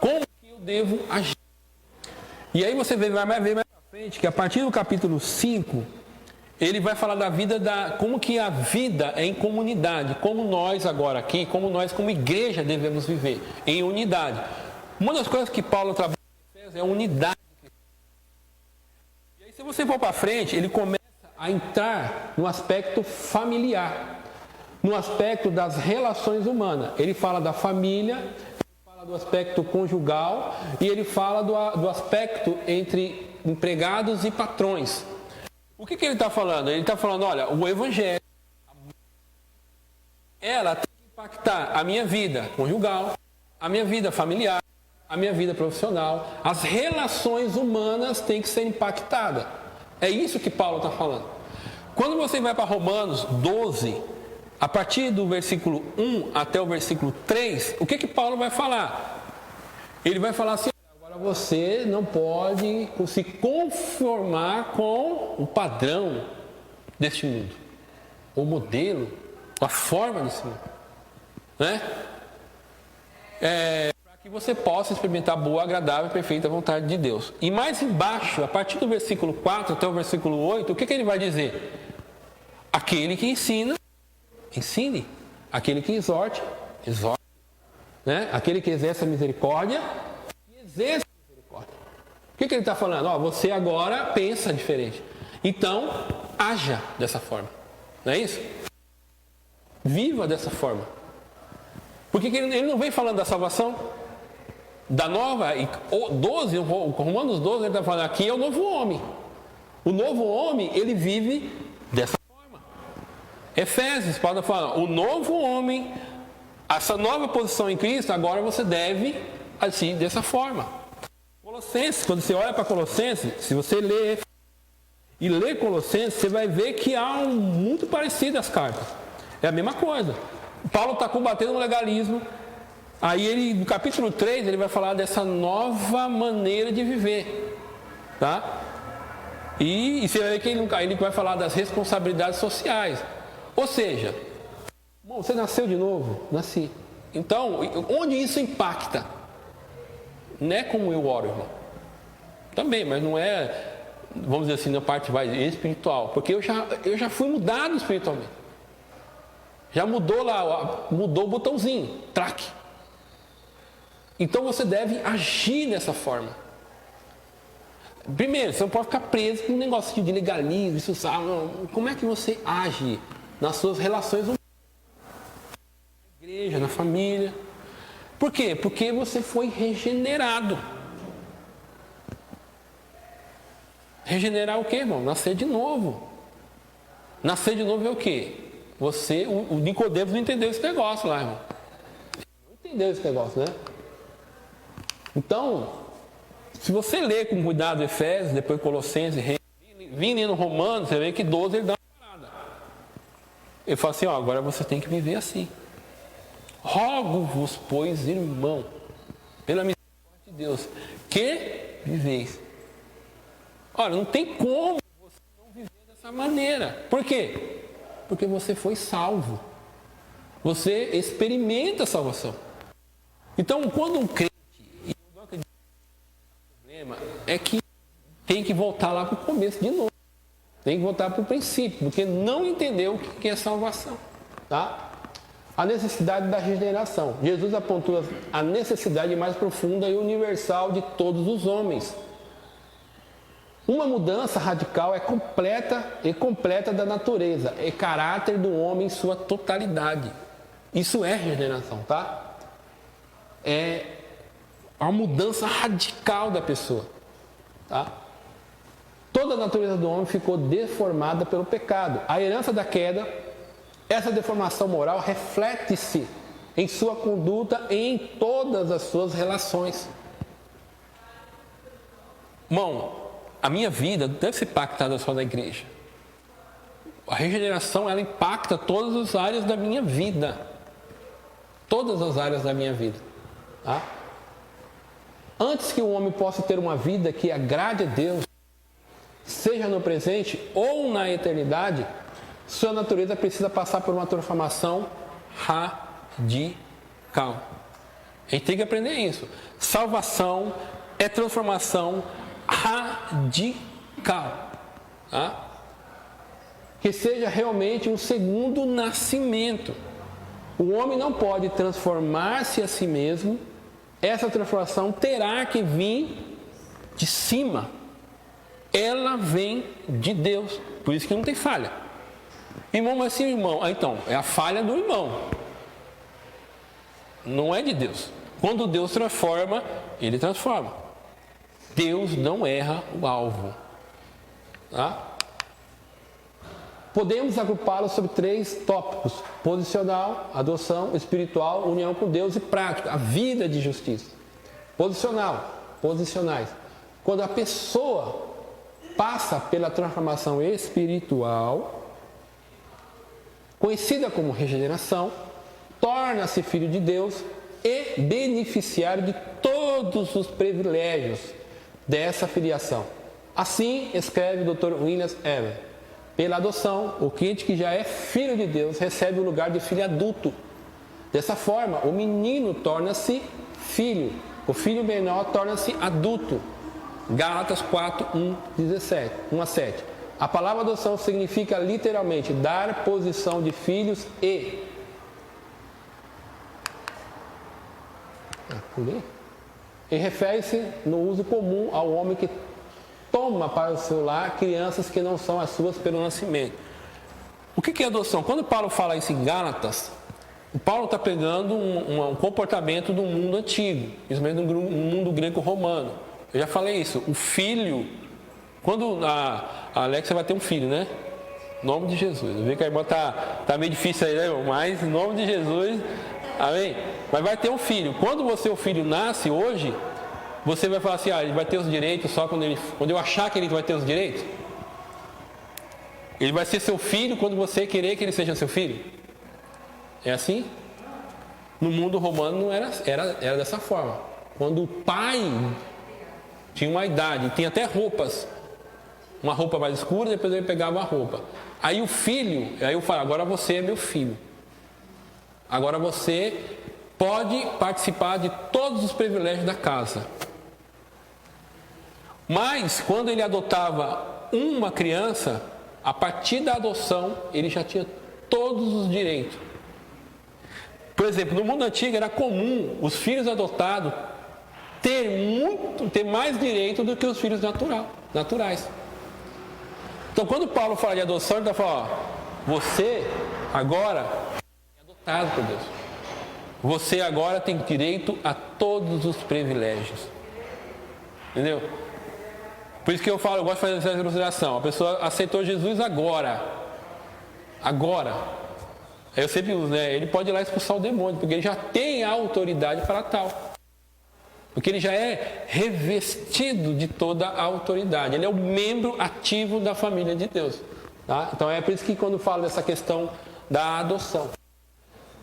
Como que eu devo agir. E aí você vai ver mais pra frente que a partir do capítulo 5, ele vai falar da vida, como que a vida é em comunidade, como nós agora aqui, como nós como igreja devemos viver em unidade. Uma das coisas que Paulo trabalha é a unidade. E aí se você for para frente, ele começa a entrar no aspecto familiar, no aspecto das relações humanas. Ele fala da família, ele fala do aspecto conjugal e ele fala do aspecto entre empregados e patrões. O que ele está falando? Ele está falando, olha, o evangelho, ela tem que impactar a minha vida conjugal, a minha vida familiar, a minha vida profissional, as relações humanas têm que ser impactadas. É isso que Paulo está falando. Quando você vai para Romanos 12, a partir do versículo 1 até o versículo 3, o que Paulo vai falar? Ele vai falar assim, agora você não pode se conformar com o padrão deste mundo. O modelo, a forma desse mundo. Né? Para que você possa experimentar a boa, agradável e perfeita vontade de Deus. E mais embaixo, a partir do versículo 4 até o versículo 8, o que ele vai dizer? Aquele que ensina, ensine. Aquele que exorte, exorte. Né? Aquele que exerce a misericórdia, exerça a misericórdia. O que ele está falando? Você agora pensa diferente. Então, haja dessa forma. Não é isso? Viva dessa forma. Porque ele não vem falando da salvação? Da nova, Romanos 12, ele está falando aqui é o novo homem. O novo homem, ele vive dessa forma. Efésios, Paulo está falando, o novo homem, essa nova posição em Cristo, agora você deve agir dessa forma. Colossenses, quando você olha para Colossenses, se você ler e ler Colossenses, você vai ver que há muito parecido as cartas. É a mesma coisa. Paulo está combatendo o legalismo. Aí ele, no capítulo 3, ele vai falar dessa nova maneira de viver. Tá? E você vai ver que ele vai falar das responsabilidades sociais. Ou seja, irmão, você nasceu de novo? Nasci. Então, onde isso impacta? Não é como eu oro, irmão. Também, mas não é, vamos dizer assim, na parte espiritual. Porque eu já fui mudado espiritualmente. Já mudou o botãozinho, traque. Então você deve agir dessa forma. Primeiro, você não pode ficar preso com um negócio de legalismo, isso sabe? Como é que você age nas suas relações humanas? Na igreja, na família. Por quê? Porque você foi regenerado. Regenerar o quê, irmão? Nascer de novo. Nascer de novo é o quê? O Nicodemos não entendeu esse negócio lá, irmão. Não entendeu esse negócio, né? Então, se você ler com cuidado Efésios, depois Colossenses, vindo no Romanos, você vê que 12 ele dá uma parada. Ele fala assim, agora você tem que viver assim. Rogo-vos, pois, irmão, pela misericórdia de Deus, que viveis. Olha, não tem como você não viver dessa maneira. Por quê? Porque você foi salvo. Você experimenta a salvação. Então, quando um crente, e eu não acredito que o problema é que tem que voltar lá para o começo de novo. Tem que voltar para o princípio, porque não entendeu o que é salvação. Tá? A necessidade da regeneração. Jesus apontou a necessidade mais profunda e universal de todos os homens. Uma mudança radical é completa da natureza, é caráter do homem em sua totalidade. Isso é regeneração, tá? É uma mudança radical da pessoa, tá? Toda a natureza do homem ficou deformada pelo pecado. A herança da queda, essa deformação moral reflete-se em sua conduta e em todas as suas relações. Irmão, a minha vida não deve ser impactada só na igreja. A regeneração, ela impacta todas as áreas da minha vida. Todas as áreas da minha vida. Tá? Antes que o homem possa ter uma vida que agrade a Deus, seja no presente ou na eternidade, sua natureza precisa passar por uma transformação radical. A gente tem que aprender isso. Salvação é transformação radical, tá? Que seja realmente um segundo nascimento. O homem não pode transformar-se a si mesmo. Essa transformação terá que vir de cima. Ela vem de Deus. Por isso que não tem falha. Irmão, mas sim, irmão. Então, é a falha do irmão. Não é de Deus. Quando Deus transforma, Ele transforma. Deus não erra o alvo. Tá? Podemos agrupá-lo sobre 3 tópicos: posicional, adoção, espiritual, união com Deus e prática, a vida de justiça. Posicionais. Quando a pessoa passa pela transformação espiritual, conhecida como regeneração, torna-se filho de Deus e beneficiário de todos os privilégios dessa filiação. Assim escreve o Dr. William Evan. Pela adoção, o crente que já é filho de Deus recebe o lugar de filho adulto. Dessa forma, o menino torna-se filho, o filho menor torna-se adulto. Gálatas 4, 1 a 7. A palavra adoção significa literalmente dar posição de filhos e refere-se no uso comum ao homem que toma para o seu lar crianças que não são as suas pelo nascimento. O que é adoção? Quando Paulo fala isso em Gálatas, o Paulo está pegando um comportamento do mundo antigo, isso mesmo no mundo greco-romano. Eu já falei isso, o filho, quando a Alexa vai ter um filho, né? Em nome de Jesus. Eu vejo que a irmã tá meio difícil aí, né, irmão? Mas em nome de Jesus, amém? Mas vai ter um filho. Quando o filho nasce hoje, você vai falar assim, ele vai ter os direitos só quando eu achar que ele vai ter os direitos? Ele vai ser seu filho quando você querer que ele seja seu filho? É assim? No mundo romano não era dessa forma. Quando o pai tinha uma idade, tinha até roupas, uma roupa mais escura, depois ele pegava a roupa. Aí o filho, aí eu falo, agora você é meu filho. Agora você pode participar de todos os privilégios da casa. Mas quando ele adotava uma criança, a partir da adoção, ele já tinha todos os direitos. Por exemplo, no mundo antigo era comum os filhos adotados ter mais direito do que os filhos naturais. Então, quando Paulo fala de adoção, ele está falando, você agora é adotado por Deus. Você agora tem direito a todos os privilégios. Entendeu? Por isso que eu gosto de fazer essa ilustração. A pessoa aceitou Jesus agora. Aí eu sempre uso, né? Ele pode ir lá expulsar o demônio, porque ele já tem a autoridade para tal. Porque ele já é revestido de toda a autoridade. Ele é o membro ativo da família de Deus. Tá? Então é por isso que quando falo dessa questão da adoção.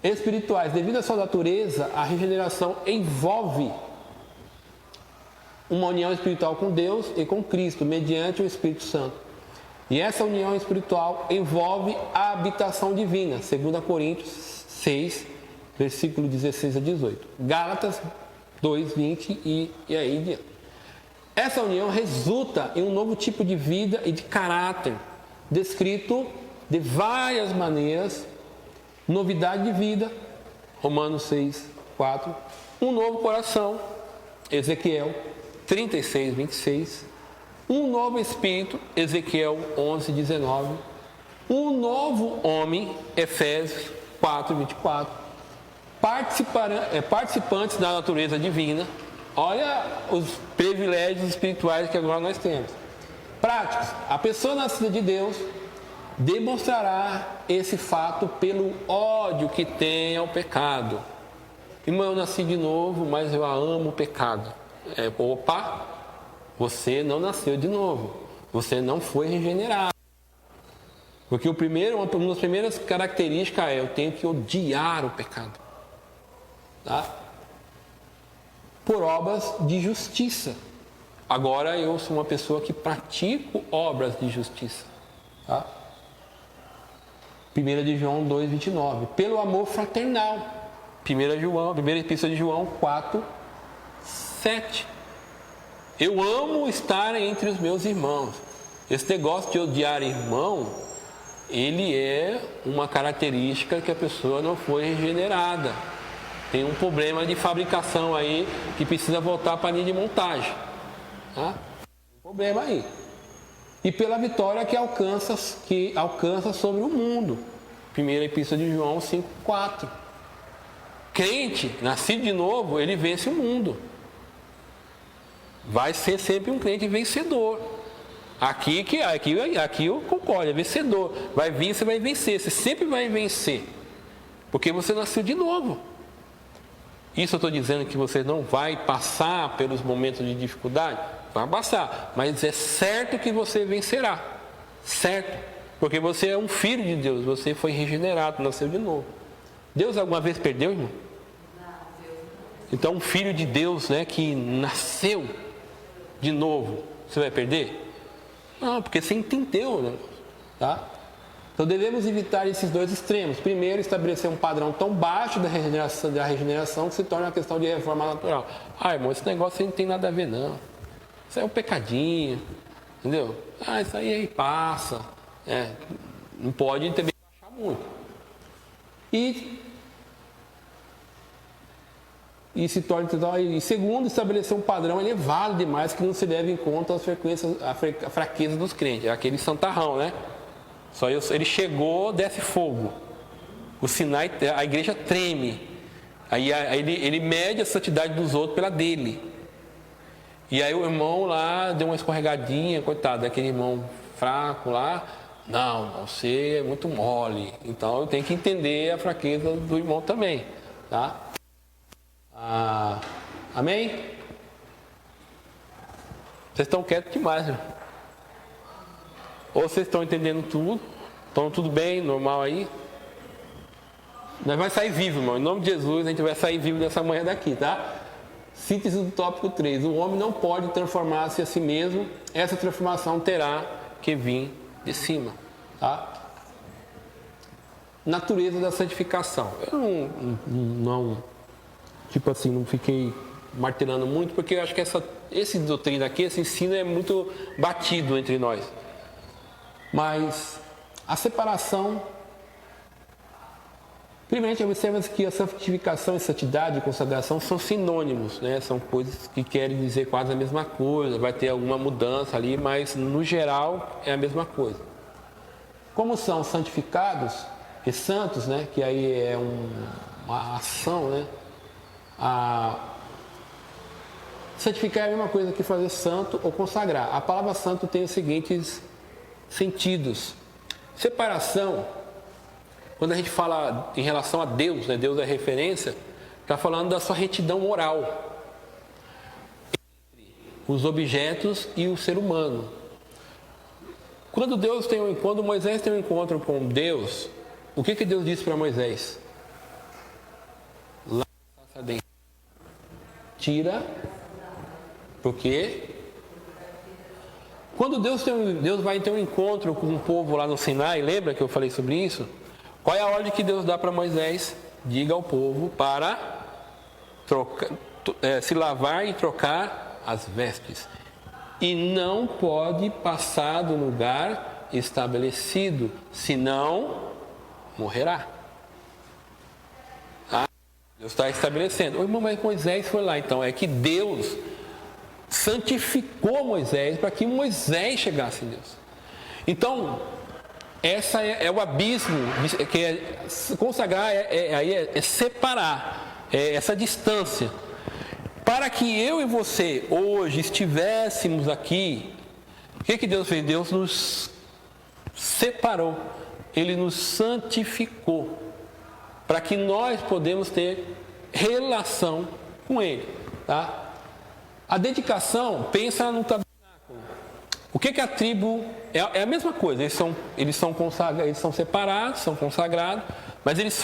Espirituais, devido à sua natureza, a regeneração envolve uma união espiritual com Deus e com Cristo, mediante o Espírito Santo. E essa união espiritual envolve a habitação divina, 2 Coríntios 6, versículo 16 a 18. Gálatas 2, 20 e aí diante. Essa união resulta em um novo tipo de vida e de caráter, descrito de várias maneiras. Novidade de vida, Romanos 6, 4. Um novo coração, Ezequiel 36, 26. Um novo espírito, Ezequiel 11, 19. Um novo homem, Efésios 4, 24. Participantes da natureza divina. Olha os privilégios espirituais que agora nós temos. Práticos. A pessoa nascida de Deus demonstrará esse fato pelo ódio que tem ao pecado. Irmão, eu nasci de novo, mas eu amo o pecado. Você não nasceu de novo. Você não foi regenerado. Porque uma das primeiras características eu tenho que odiar o pecado. Tá? Por obras de justiça. Agora eu sou uma pessoa que pratico obras de justiça. Tá? 1 de João 2, 29. Pelo amor fraternal. 1 Epístola de João 4, 7. Eu amo estar entre os meus irmãos. Esse negócio de odiar irmão, ele é uma característica que a pessoa não foi regenerada. Tem um problema de fabricação aí que precisa voltar para a linha de montagem. Tá? Um problema aí. E pela vitória que alcança sobre o mundo. 1 Epístola de João 5, 4. Crente, nascido de novo, ele vence o mundo. Vai ser sempre um crente vencedor. Aqui eu concordo, é vencedor. Vai vir, você vai vencer. Você sempre vai vencer. Porque você nasceu de novo. Isso eu estou dizendo que você não vai passar pelos momentos de dificuldade? Vai passar. Mas é certo que você vencerá. Certo. Porque você é um filho de Deus. Você foi regenerado, nasceu de novo. Deus alguma vez perdeu, irmão? Então um filho de Deus, né, que nasceu de novo, você vai perder? Não, porque você entendeu, né? tá? Então devemos evitar esses dois extremos. Primeiro, estabelecer um padrão tão baixo da regeneração que se torna uma questão de reforma natural. Ah, irmão, esse negócio aí não tem nada a ver, não. Isso é um pecadinho, entendeu? Ah, isso aí passa. Não pode também baixar muito. E se torna, e segundo, estabelecer um padrão elevado demais que não se leve em conta a fraqueza dos crentes. É aquele santarrão, né? Só ele chegou, desce fogo. O Sinai, a igreja treme. Aí ele mede a santidade dos outros pela dele. E aí o irmão lá deu uma escorregadinha, coitado, daquele irmão fraco lá. Não, você é muito mole. Então eu tenho que entender a fraqueza do irmão também, tá? Amém? Vocês estão quietos demais, né? Ou vocês estão entendendo tudo? Estão tudo bem, normal aí? Nós vamos sair vivo, irmão. Em nome de Jesus, a gente vai sair vivo dessa manhã daqui, tá? Síntese do tópico 3. O homem não pode transformar-se a si mesmo. Essa transformação terá que vir de cima, tá? Natureza da santificação. Eu não fiquei martelando muito, porque eu acho que esse doutrina aqui, esse ensino é muito batido entre nós. Mas a separação, primeiramente observa-se que a santificação e santidade e consagração são sinônimos, né? São coisas que querem dizer quase a mesma coisa, vai ter alguma mudança ali, mas no geral é a mesma coisa. Como são santificados e santos, né? Que aí é uma ação, né? Santificar é a mesma coisa que fazer santo ou consagrar. A palavra santo tem os seguintes sentidos. Separação, quando a gente fala em relação a Deus, né? Deus é referência, está falando da sua retidão moral entre os objetos e o ser humano. Quando Moisés tem um encontro com Deus, o que Deus disse para Moisés? Lá dentro. Tira, porque quando Deus vai ter um encontro com o povo lá no Sinai, lembra que eu falei sobre isso? Qual é a ordem que Deus dá para Moisés? Diga ao povo para se lavar e trocar as vestes. E não pode passar do lugar estabelecido, senão morrerá. Deus está estabelecendo. Irmão, mas Moisés foi lá. Então, é que Deus santificou Moisés para que Moisés chegasse em Deus. Então, essa é o abismo, que é consagrar, é separar, essa distância. Para que eu e você hoje estivéssemos aqui, o que Deus fez? Deus nos separou, Ele nos santificou, para que nós podemos ter relação com Ele, tá? A dedicação, pensa no tabernáculo. O que a tribo... É a mesma coisa, eles são separados, são consagrados, mas eles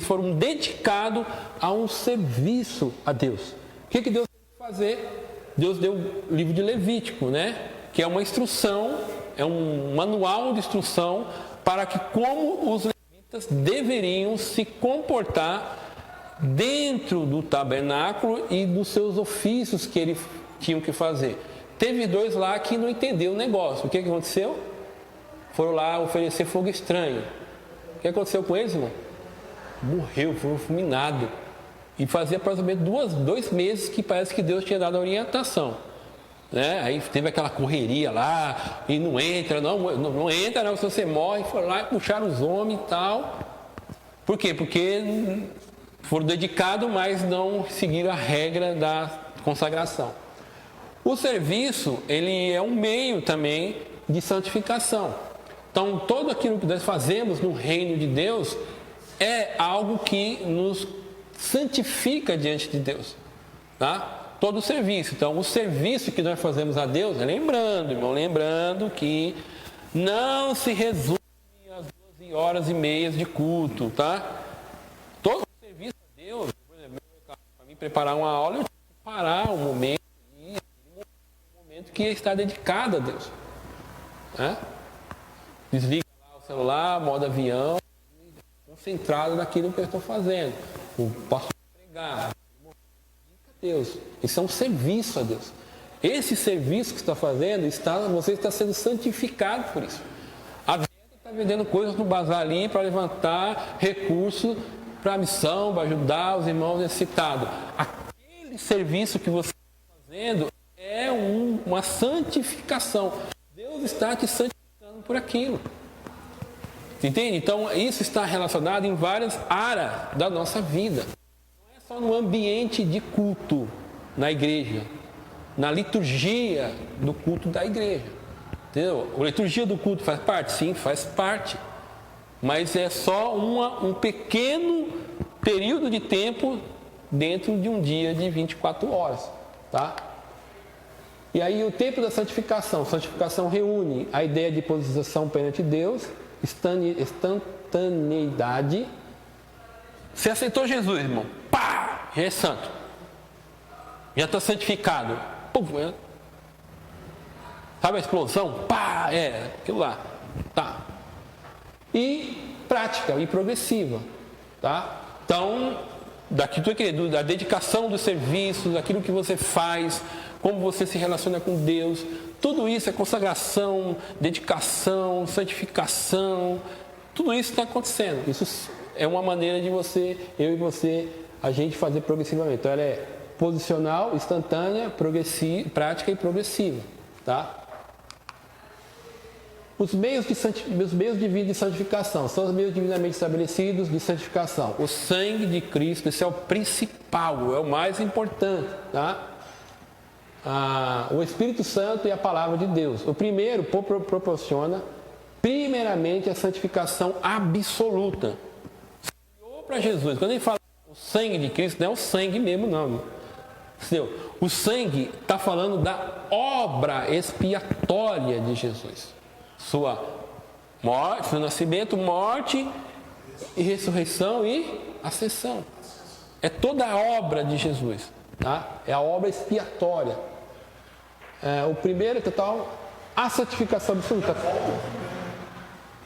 foram dedicados a um serviço a Deus. O que Deus tem que fazer? Deus deu o livro de Levítico, né? Que é uma instrução, é um manual de instrução para que como os levitas deveriam se comportar dentro do tabernáculo e dos seus ofícios que eles tinham que fazer. Teve 2 lá que não entenderam o negócio. O que aconteceu? Foram lá oferecer fogo estranho. O que aconteceu com eles, irmão? Morreu, foi fulminado. E fazia aproximadamente 2 meses que parece que Deus tinha dado a orientação. Né? Aí teve aquela correria lá, e não entra, não entra, não, se você morre. Foram lá e puxaram os homens e tal. Por quê? Porque foram dedicados, mas não seguiram a regra da consagração. O serviço, ele é um meio também de santificação. Então, tudo aquilo que nós fazemos no reino de Deus é algo que nos santifica diante de Deus, tá? Todo o serviço. Então, o serviço que nós fazemos a Deus, lembrando que não se resume às 12 horas e meias de culto, tá? Todo o serviço a Deus, por exemplo, para mim preparar uma aula, eu tenho que parar um momento, que está dedicado a Deus, né? Desliga celular, modo avião, concentrado naquilo que eu estou fazendo. O pastor pregar, Deus, isso é um serviço a Deus. Esse serviço que você está fazendo, você está sendo santificado por isso. A vida está vendendo coisas no bazar ali para levantar recursos para a missão, para ajudar os irmãos necessitados. Aquele serviço que você está fazendo é uma santificação. Deus está te santificando por aquilo. Entende? Então, isso está relacionado em várias áreas da nossa vida. Não é só no ambiente de culto na igreja, na liturgia do culto da igreja. Entendeu? A liturgia do culto faz parte? Sim, faz parte. Mas é só um pequeno período de tempo dentro de um dia de 24 horas. Tá? E aí o tempo da santificação. Santificação reúne a ideia de posição perante Deus, instantaneidade. Você aceitou Jesus, irmão? Pá! Já é santo. Já está santificado. Pum, sabe a explosão? Pá! É, aquilo lá. Tá. E prática e progressiva. Tá? Então, da dedicação dos serviços, daquilo que você faz, como você se relaciona com Deus, tudo isso é consagração, dedicação, santificação, tudo isso está acontecendo. Isso é uma maneira de eu e você, a gente fazer progressivamente. Então ela é posicional, instantânea, prática e progressiva. Tá? Os meios de vida de santificação são os meios divinamente estabelecidos de santificação. O sangue de Cristo, esse é o principal, é o mais importante. Tá? O Espírito Santo e a Palavra de Deus. O primeiro proporciona, primeiramente, a santificação absoluta. Olhou para Jesus, quando ele fala o sangue de Cristo, não é o sangue mesmo, não. O sangue está falando da obra expiatória de Jesus. Sua morte, seu nascimento, morte e ressurreição e ascensão. É toda a obra de Jesus. Tá? É a obra expiatória. O primeiro total, a santificação absoluta.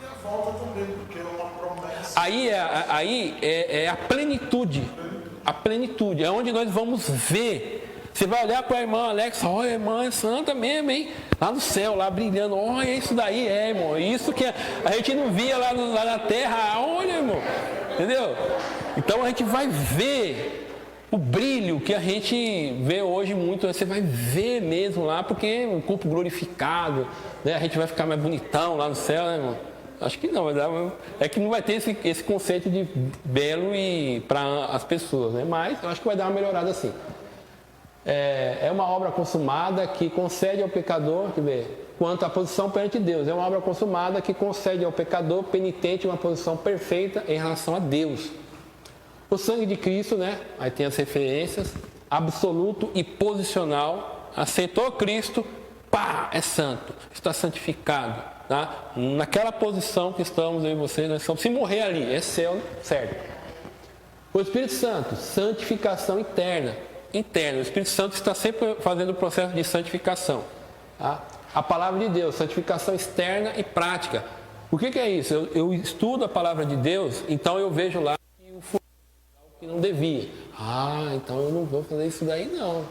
E a volta também, porque é uma promessa. Aí é a plenitude. A plenitude, é onde nós vamos ver. Você vai olhar para a irmã Alexa, olha, a irmã é santa mesmo, hein? Lá no céu, lá brilhando, olha, isso daí irmão. Isso que a gente não via lá na terra, olha, irmão. Entendeu? Então a gente vai ver o brilho que a gente vê hoje muito, você vai ver mesmo lá, porque o corpo glorificado, né? A gente vai ficar mais bonitão lá no céu, né, irmão? Acho que não, é que não vai ter esse conceito de belo e para as pessoas, né? Mas eu acho que vai dar uma melhorada assim. É uma obra consumada que concede ao pecador, quanto à posição perante Deus, é uma obra consumada que concede ao pecador penitente uma posição perfeita em relação a Deus. O sangue de Cristo, né? Aí tem as referências, absoluto e posicional. Aceitou Cristo, pá, é santo, está santificado. Tá? Naquela posição que estamos eu e você, nós estamos, se morrer ali, é céu, certo. O Espírito Santo, santificação interna. O Espírito Santo está sempre fazendo o processo de santificação. Tá? A palavra de Deus, santificação externa e prática. O que é isso? Eu estudo a palavra de Deus, então eu vejo lá que não devia. Então eu não vou fazer isso daí não.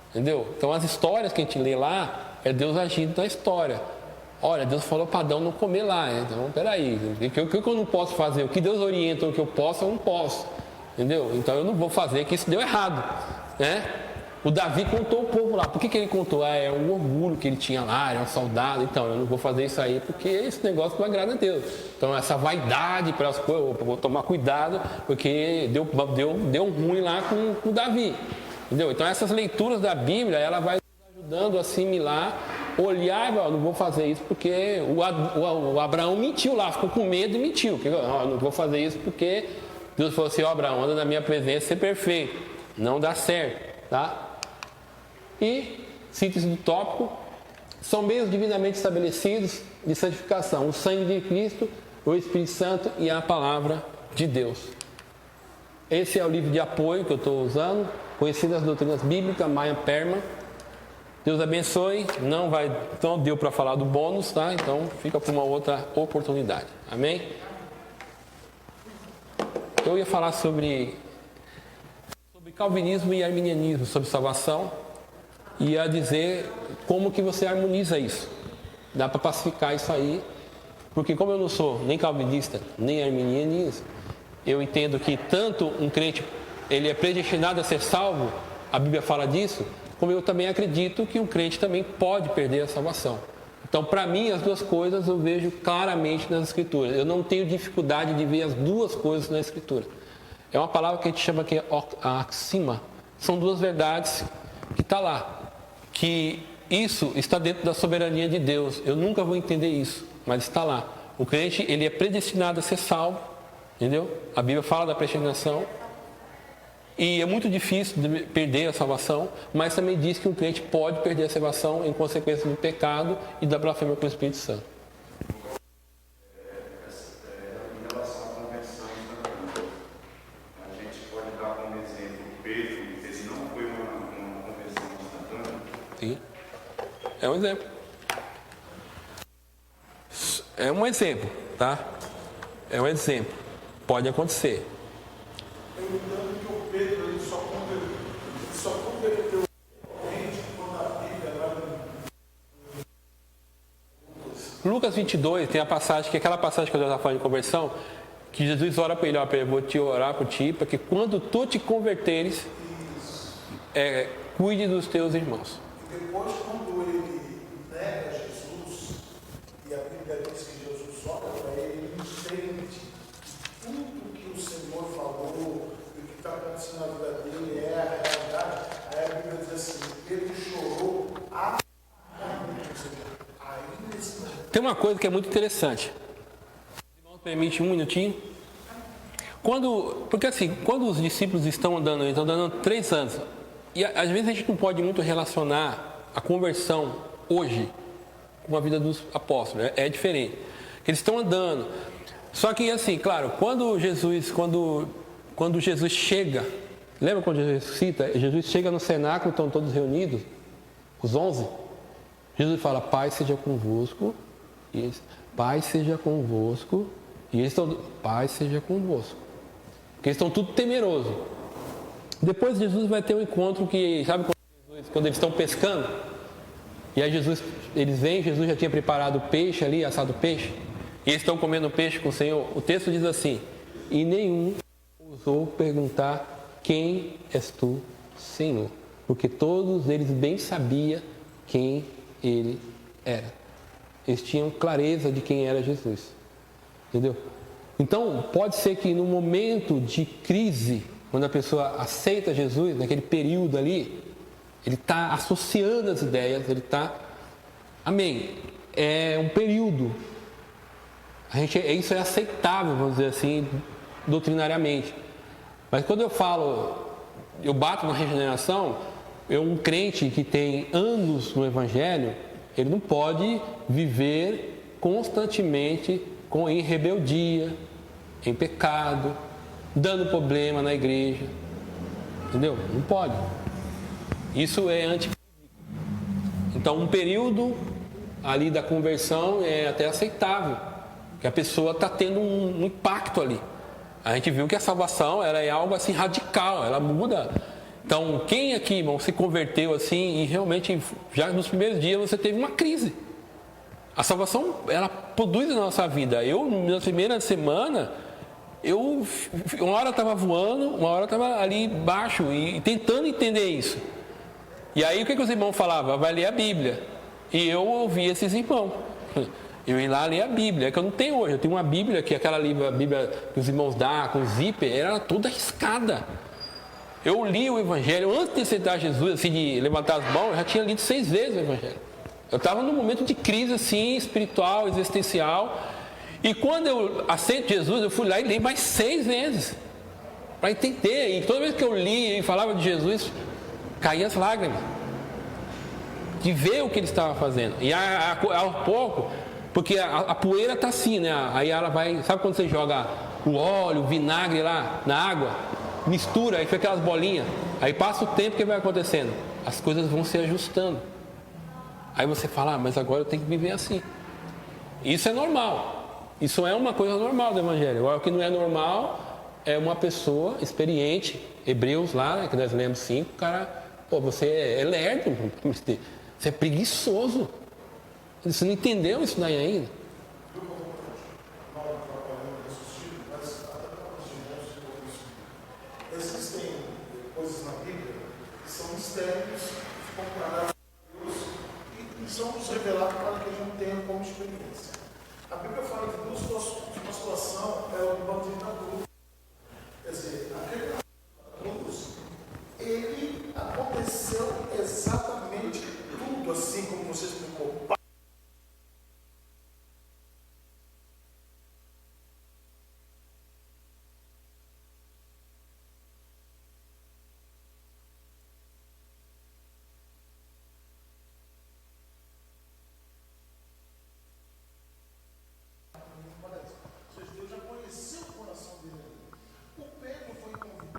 Entendeu? Então as histórias que a gente lê lá, é Deus agindo na história. Olha, Deus falou para Adão não comer lá. Então, peraí, o que eu não posso fazer? O que Deus orienta, o que eu posso, eu não posso. Entendeu? Então eu não vou fazer, que isso deu errado. Né? O Davi contou o povo lá. Por que ele contou? É um orgulho que ele tinha lá, era um soldado. Então, eu não vou fazer isso aí porque esse negócio não agrada a Deus. Então, essa vaidade para as coisas, eu vou tomar cuidado porque deu ruim lá com o Davi. Entendeu? Então, essas leituras da Bíblia, ela vai nos ajudando a assimilar, olhar e falar, não vou fazer isso porque o Abraão mentiu lá, ficou com medo e mentiu. Não vou fazer isso porque Deus falou assim, Abraão, anda na minha presença, ser perfeito. Não dá certo, tá? E, síntese do tópico, são meios divinamente estabelecidos de santificação. O sangue de Cristo, o Espírito Santo e a palavra de Deus. Esse é o livro de apoio que eu estou usando, Conhecendo as Doutrinas Bíblicas, Maya Perman. Deus abençoe. Não deu para falar do bônus, tá? Então fica para uma outra oportunidade. Amém? Eu ia falar sobre calvinismo e arminianismo, sobre salvação. E ia dizer como que você harmoniza isso. Dá para pacificar isso aí. Porque como eu não sou nem calvinista, nem arminianista, eu entendo que tanto um crente, ele é predestinado a ser salvo, a Bíblia fala disso, como eu também acredito que um crente também pode perder a salvação. Então, para mim, as duas coisas eu vejo claramente nas Escrituras. Eu não tenho dificuldade de ver as duas coisas na Escritura. É uma palavra que a gente chama que é axima. São duas verdades que está lá. Que isso está dentro da soberania de Deus. Eu nunca vou entender isso, mas está lá. O crente, ele é predestinado a ser salvo, entendeu? A Bíblia fala da predestinação. E é muito difícil de perder a salvação, mas também diz que um crente pode perder a salvação em consequência do pecado e da blasfêmia com o Espírito Santo. Em relação à conversão instantânea, a gente pode dar como exemplo Pedro, ele não foi uma conversão instantânea? Sim. É um exemplo. É um exemplo, tá? É um exemplo. Pode acontecer. Eu entendo que o Pedro ele só converteu gente quando a Bíblia lá no Lucas 22 tem a passagem, que é aquela passagem que eu já estava falando de conversão, que Jesus ora para ele, eu vou te orar por ti, para que quando tu te converteres, cuide dos teus irmãos. E depois, quando ele nega Jesus, e a Bíblia diz que Jesus olha para ele, ele entende que tudo que o Senhor falou, o que está acontecendo na vida dele é a realidade. Aí a Bíblia diz assim, ele chorou amargamente, ou seja, ainda esse Tem uma coisa que é muito interessante. Irmão, permite um minutinho? Porque assim, quando os discípulos estão andando 3 anos, e às vezes a gente não pode muito relacionar a conversão hoje com a vida dos apóstolos, é diferente. Eles estão andando. Só que assim, claro, quando Jesus chega, lembra quando Jesus ressuscita? Jesus chega no cenáculo, estão todos reunidos, os 11. Jesus fala, Pai seja convosco, e eles, Pai seja convosco, e eles estão, Pai seja convosco. Porque eles estão tudo temerosos. Depois Jesus vai ter um encontro que, sabe quando eles estão pescando? E aí eles vêm, Jesus já tinha preparado o peixe ali, assado peixe, e eles estão comendo peixe com o Senhor. O texto diz assim, e nenhum ousou perguntar, quem és tu, Senhor? Porque todos eles bem sabiam quem ele era. Eles tinham clareza de quem era Jesus. Entendeu? Então, pode ser que no momento de crise, quando a pessoa aceita Jesus, naquele período ali, ele está associando as ideias, ele está... Amém. É um período. Isso é aceitável, vamos dizer assim, doutrinariamente. Mas quando eu bato na regeneração, um crente que tem anos no Evangelho, ele não pode viver constantemente em rebeldia, em pecado, dando problema na igreja. Entendeu? Não pode. Isso é antibíblico. Então, um período ali da conversão é até aceitável, que a pessoa está tendo um impacto ali. A gente viu que a salvação ela é algo assim radical, ela muda. Então, quem aqui, irmão, se converteu assim e realmente já nos primeiros dias você teve uma crise? A salvação, ela produz na nossa vida. Na primeira semana, uma hora estava voando, uma hora estava ali embaixo e tentando entender isso. E aí, o que os irmãos falavam? Vai ler a Bíblia. E eu ouvi esses irmãos. Eu ia lá ler a Bíblia, que eu não tenho hoje. Eu tenho uma Bíblia, que aquela Bíblia que os irmãos dão com zíper, era toda arriscada. Eu li o Evangelho, antes de aceitar Jesus, assim, de levantar as mãos, eu já tinha lido 6 vezes o Evangelho. Eu estava num momento de crise, assim, espiritual, existencial. E quando eu aceito Jesus, eu fui lá e li mais 6 vezes. Para entender. E toda vez que eu li e falava de Jesus, caíam as lágrimas. De ver o que ele estava fazendo. E ao pouco, porque a poeira está assim, né? Aí ela vai... Sabe quando você joga o óleo, o vinagre lá na água? Mistura, aí fica aquelas bolinhas. Aí passa o tempo, o que vai acontecendo? As coisas vão se ajustando. Aí você fala, mas agora eu tenho que viver assim. Isso é normal. Isso é uma coisa normal do Evangelho. Agora, o que não é normal é uma pessoa experiente, Hebreus lá, né, que nós lemos 5, o cara, pô, você é lerdo, você é preguiçoso. Você não entendeu isso daí ainda? Existem coisas na Bíblia que são mistérios que ficam guardados por Deus e são nos revelados para que a gente tenha como experiência. A Bíblia fala de duas situações. Uma situação é o bandido na cruz. Quer dizer, aquele na cruz, ele aconteceu exatamente tudo assim como você explicou. Deus já conheceu o coração dele. O Pedro foi convidado.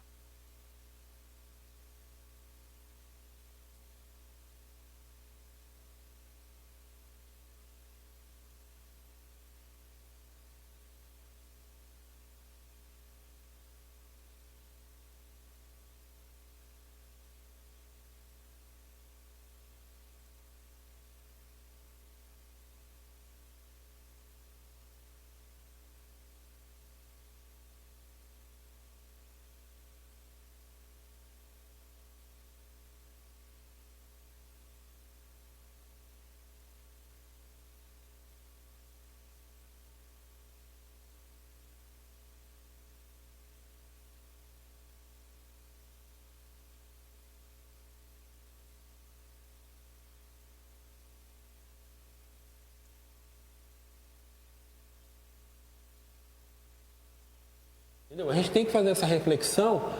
Entendeu? A gente tem que fazer essa reflexão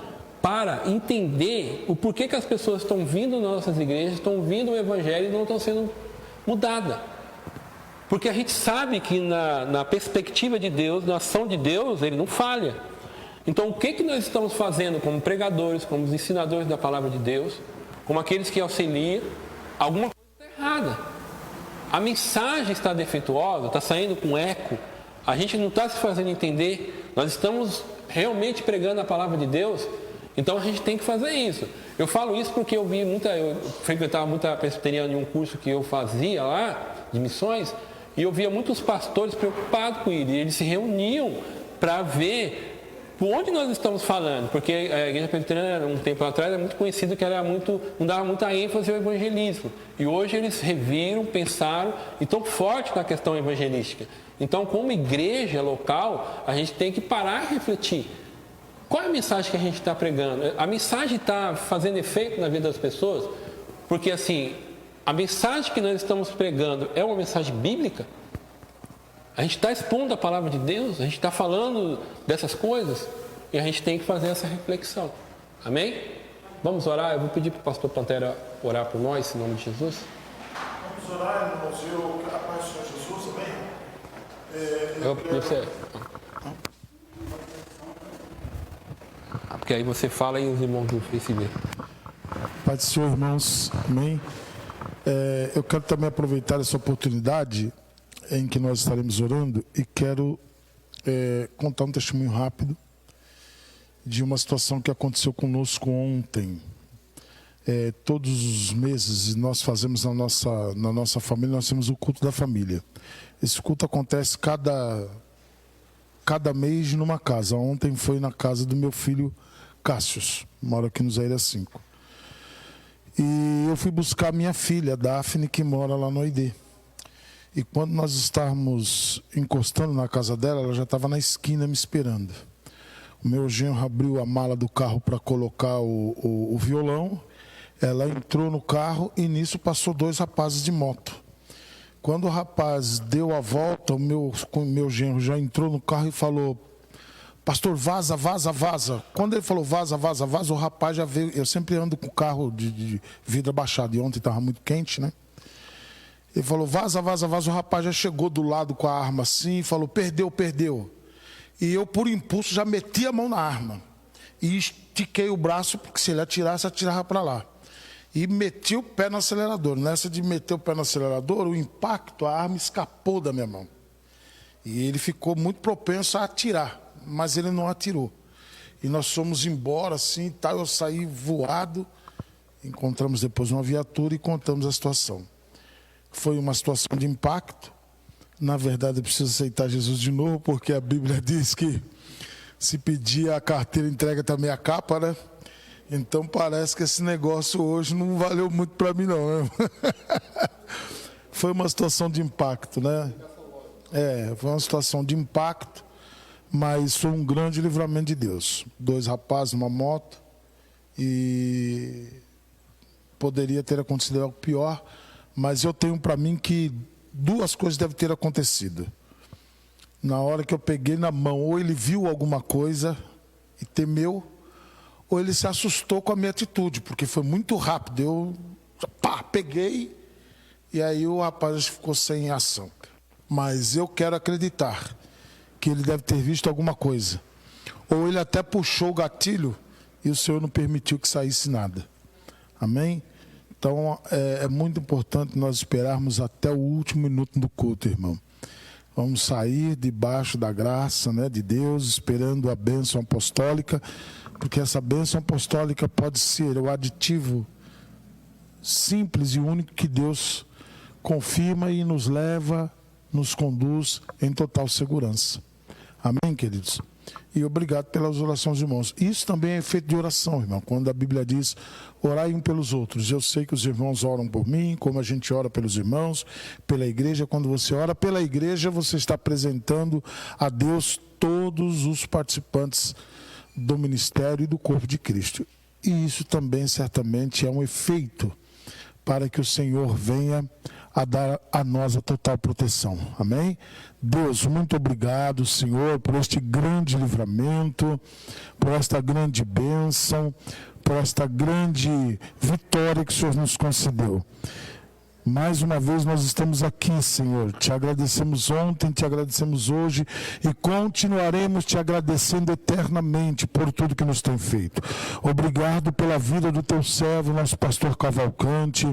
para entender o porquê que as pessoas estão vindo nas nossas igrejas, estão vindo o Evangelho e não estão sendo mudadas. Porque a gente sabe que na perspectiva de Deus, na ação de Deus, Ele não falha. Então, o que nós estamos fazendo como pregadores, como os ensinadores da palavra de Deus, como aqueles que auxiliam, alguma coisa está errada. A mensagem está defeituosa, está saindo com eco, a gente não está se fazendo entender, nós estamos realmente pregando a palavra de Deus, então a gente tem que fazer isso. Eu falo isso porque eu frequentava muita presbiteriana em um curso que eu fazia lá, de missões, e eu via muitos pastores preocupados com isso, e eles se reuniam para ver por onde nós estamos falando, porque a igreja presbiteriana, um tempo atrás, era muito conhecido que não dava muita ênfase ao evangelismo. E hoje eles reviram, pensaram e estão fortes na questão evangelística. Então, como igreja local, a gente tem que parar e refletir. Qual é a mensagem que a gente está pregando? A mensagem está fazendo efeito na vida das pessoas? Porque, assim, a mensagem que nós estamos pregando é uma mensagem bíblica? A gente está expondo a palavra de Deus, a gente está falando dessas coisas e a gente tem que fazer essa reflexão. Amém? Vamos orar? Eu vou pedir para o pastor Pantera orar por nós, em nome de Jesus. Vamos orar, irmãos. A paz do Senhor Jesus, amém? Porque aí você fala e os irmãos do Facebook. Paz do Senhor, irmãos, amém? Eu quero também aproveitar essa oportunidade em que nós estaremos orando e quero contar um testemunho rápido de uma situação que aconteceu conosco ontem. Todos os meses nós fazemos na nossa família, nós temos o culto da família. Esse culto acontece cada mês numa casa. Ontem foi na casa do meu filho Cássio, mora aqui no Zaira 5. E eu fui buscar minha filha, Daphne, que mora lá no ID. E quando nós estávamos encostando na casa dela, ela já estava na esquina me esperando. O meu genro abriu a mala do carro para colocar o violão. Ela entrou no carro e nisso passou 2 rapazes de moto. Quando o rapaz deu a volta, o meu genro já entrou no carro e falou: pastor, vaza, vaza, vaza. Quando ele falou vaza, vaza, vaza, o rapaz já veio. Eu sempre ando com o carro de vidro abaixado e ontem estava muito quente, né? Ele falou, vaza, vaza, vaza. O rapaz já chegou do lado com a arma assim e falou, perdeu, perdeu. E eu, por impulso, já meti a mão na arma. E estiquei o braço, porque se ele atirasse, atirava para lá. e meti o pé no acelerador. Nessa de meter o pé no acelerador, o impacto, a arma escapou da minha mão. E ele ficou muito propenso a atirar, mas ele não atirou. E nós fomos embora assim e tal, eu saí voado, encontramos depois uma viatura e contamos a situação. Foi uma situação de impacto. Na verdade, eu preciso aceitar Jesus de novo, porque a Bíblia diz que se pedir a carteira, entrega também a capa, né? Então parece que esse negócio hoje não valeu muito para mim, não, né? Foi uma situação de impacto, né? Foi uma situação de impacto, mas foi um grande livramento de Deus. 2 rapazes, uma moto, e poderia ter acontecido algo pior, mas eu tenho para mim que 2 coisas devem ter acontecido. Na hora que eu peguei na mão, ou ele viu alguma coisa e temeu, ou ele se assustou com a minha atitude, porque foi muito rápido. Eu peguei, e aí o rapaz ficou sem ação. Mas eu quero acreditar que ele deve ter visto alguma coisa. Ou ele até puxou o gatilho e o Senhor não permitiu que saísse nada. Amém? Então é muito importante nós esperarmos até o último minuto do culto, irmão. Vamos sair debaixo da graça, né, de Deus, esperando a bênção apostólica, porque essa bênção apostólica pode ser o aditivo simples e único que Deus confirma e nos leva, nos conduz em total segurança. Amém, queridos? E obrigado pelas orações, irmãos. Isso também é efeito de oração, irmão. Quando a Bíblia diz, orai um pelos outros. Eu sei que os irmãos oram por mim, como a gente ora pelos irmãos, pela igreja. Quando você ora pela igreja, você está apresentando a Deus todos os participantes do ministério e do corpo de Cristo. E isso também, certamente, é um efeito para que o Senhor venha a dar a nós a total proteção. Amém? Deus, muito obrigado, Senhor, por este grande livramento, por esta grande bênção, por esta grande vitória que o Senhor nos concedeu. Mais uma vez nós estamos aqui, Senhor. Te agradecemos ontem, te agradecemos hoje e continuaremos te agradecendo eternamente por tudo que nos tem feito. Obrigado pela vida do teu servo, nosso pastor Cavalcante.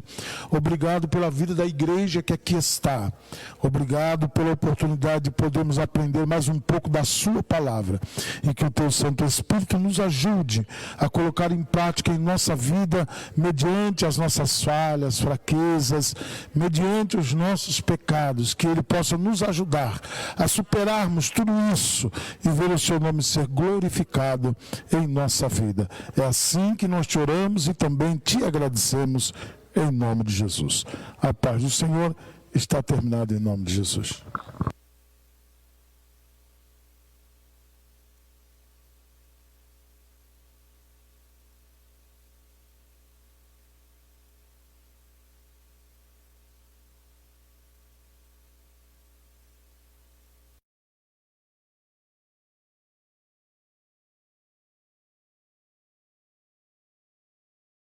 Obrigado pela vida da igreja que aqui está. Obrigado pela oportunidade de podermos aprender mais um pouco da sua palavra. E que o teu Santo Espírito nos ajude a colocar em prática em nossa vida, mediante as nossas falhas, fraquezas, mediante os nossos pecados, que Ele possa nos ajudar a superarmos tudo isso e ver o seu nome ser glorificado em nossa vida. É assim que nós te oramos e também te agradecemos em nome de Jesus. A paz do Senhor está terminada em nome de Jesus.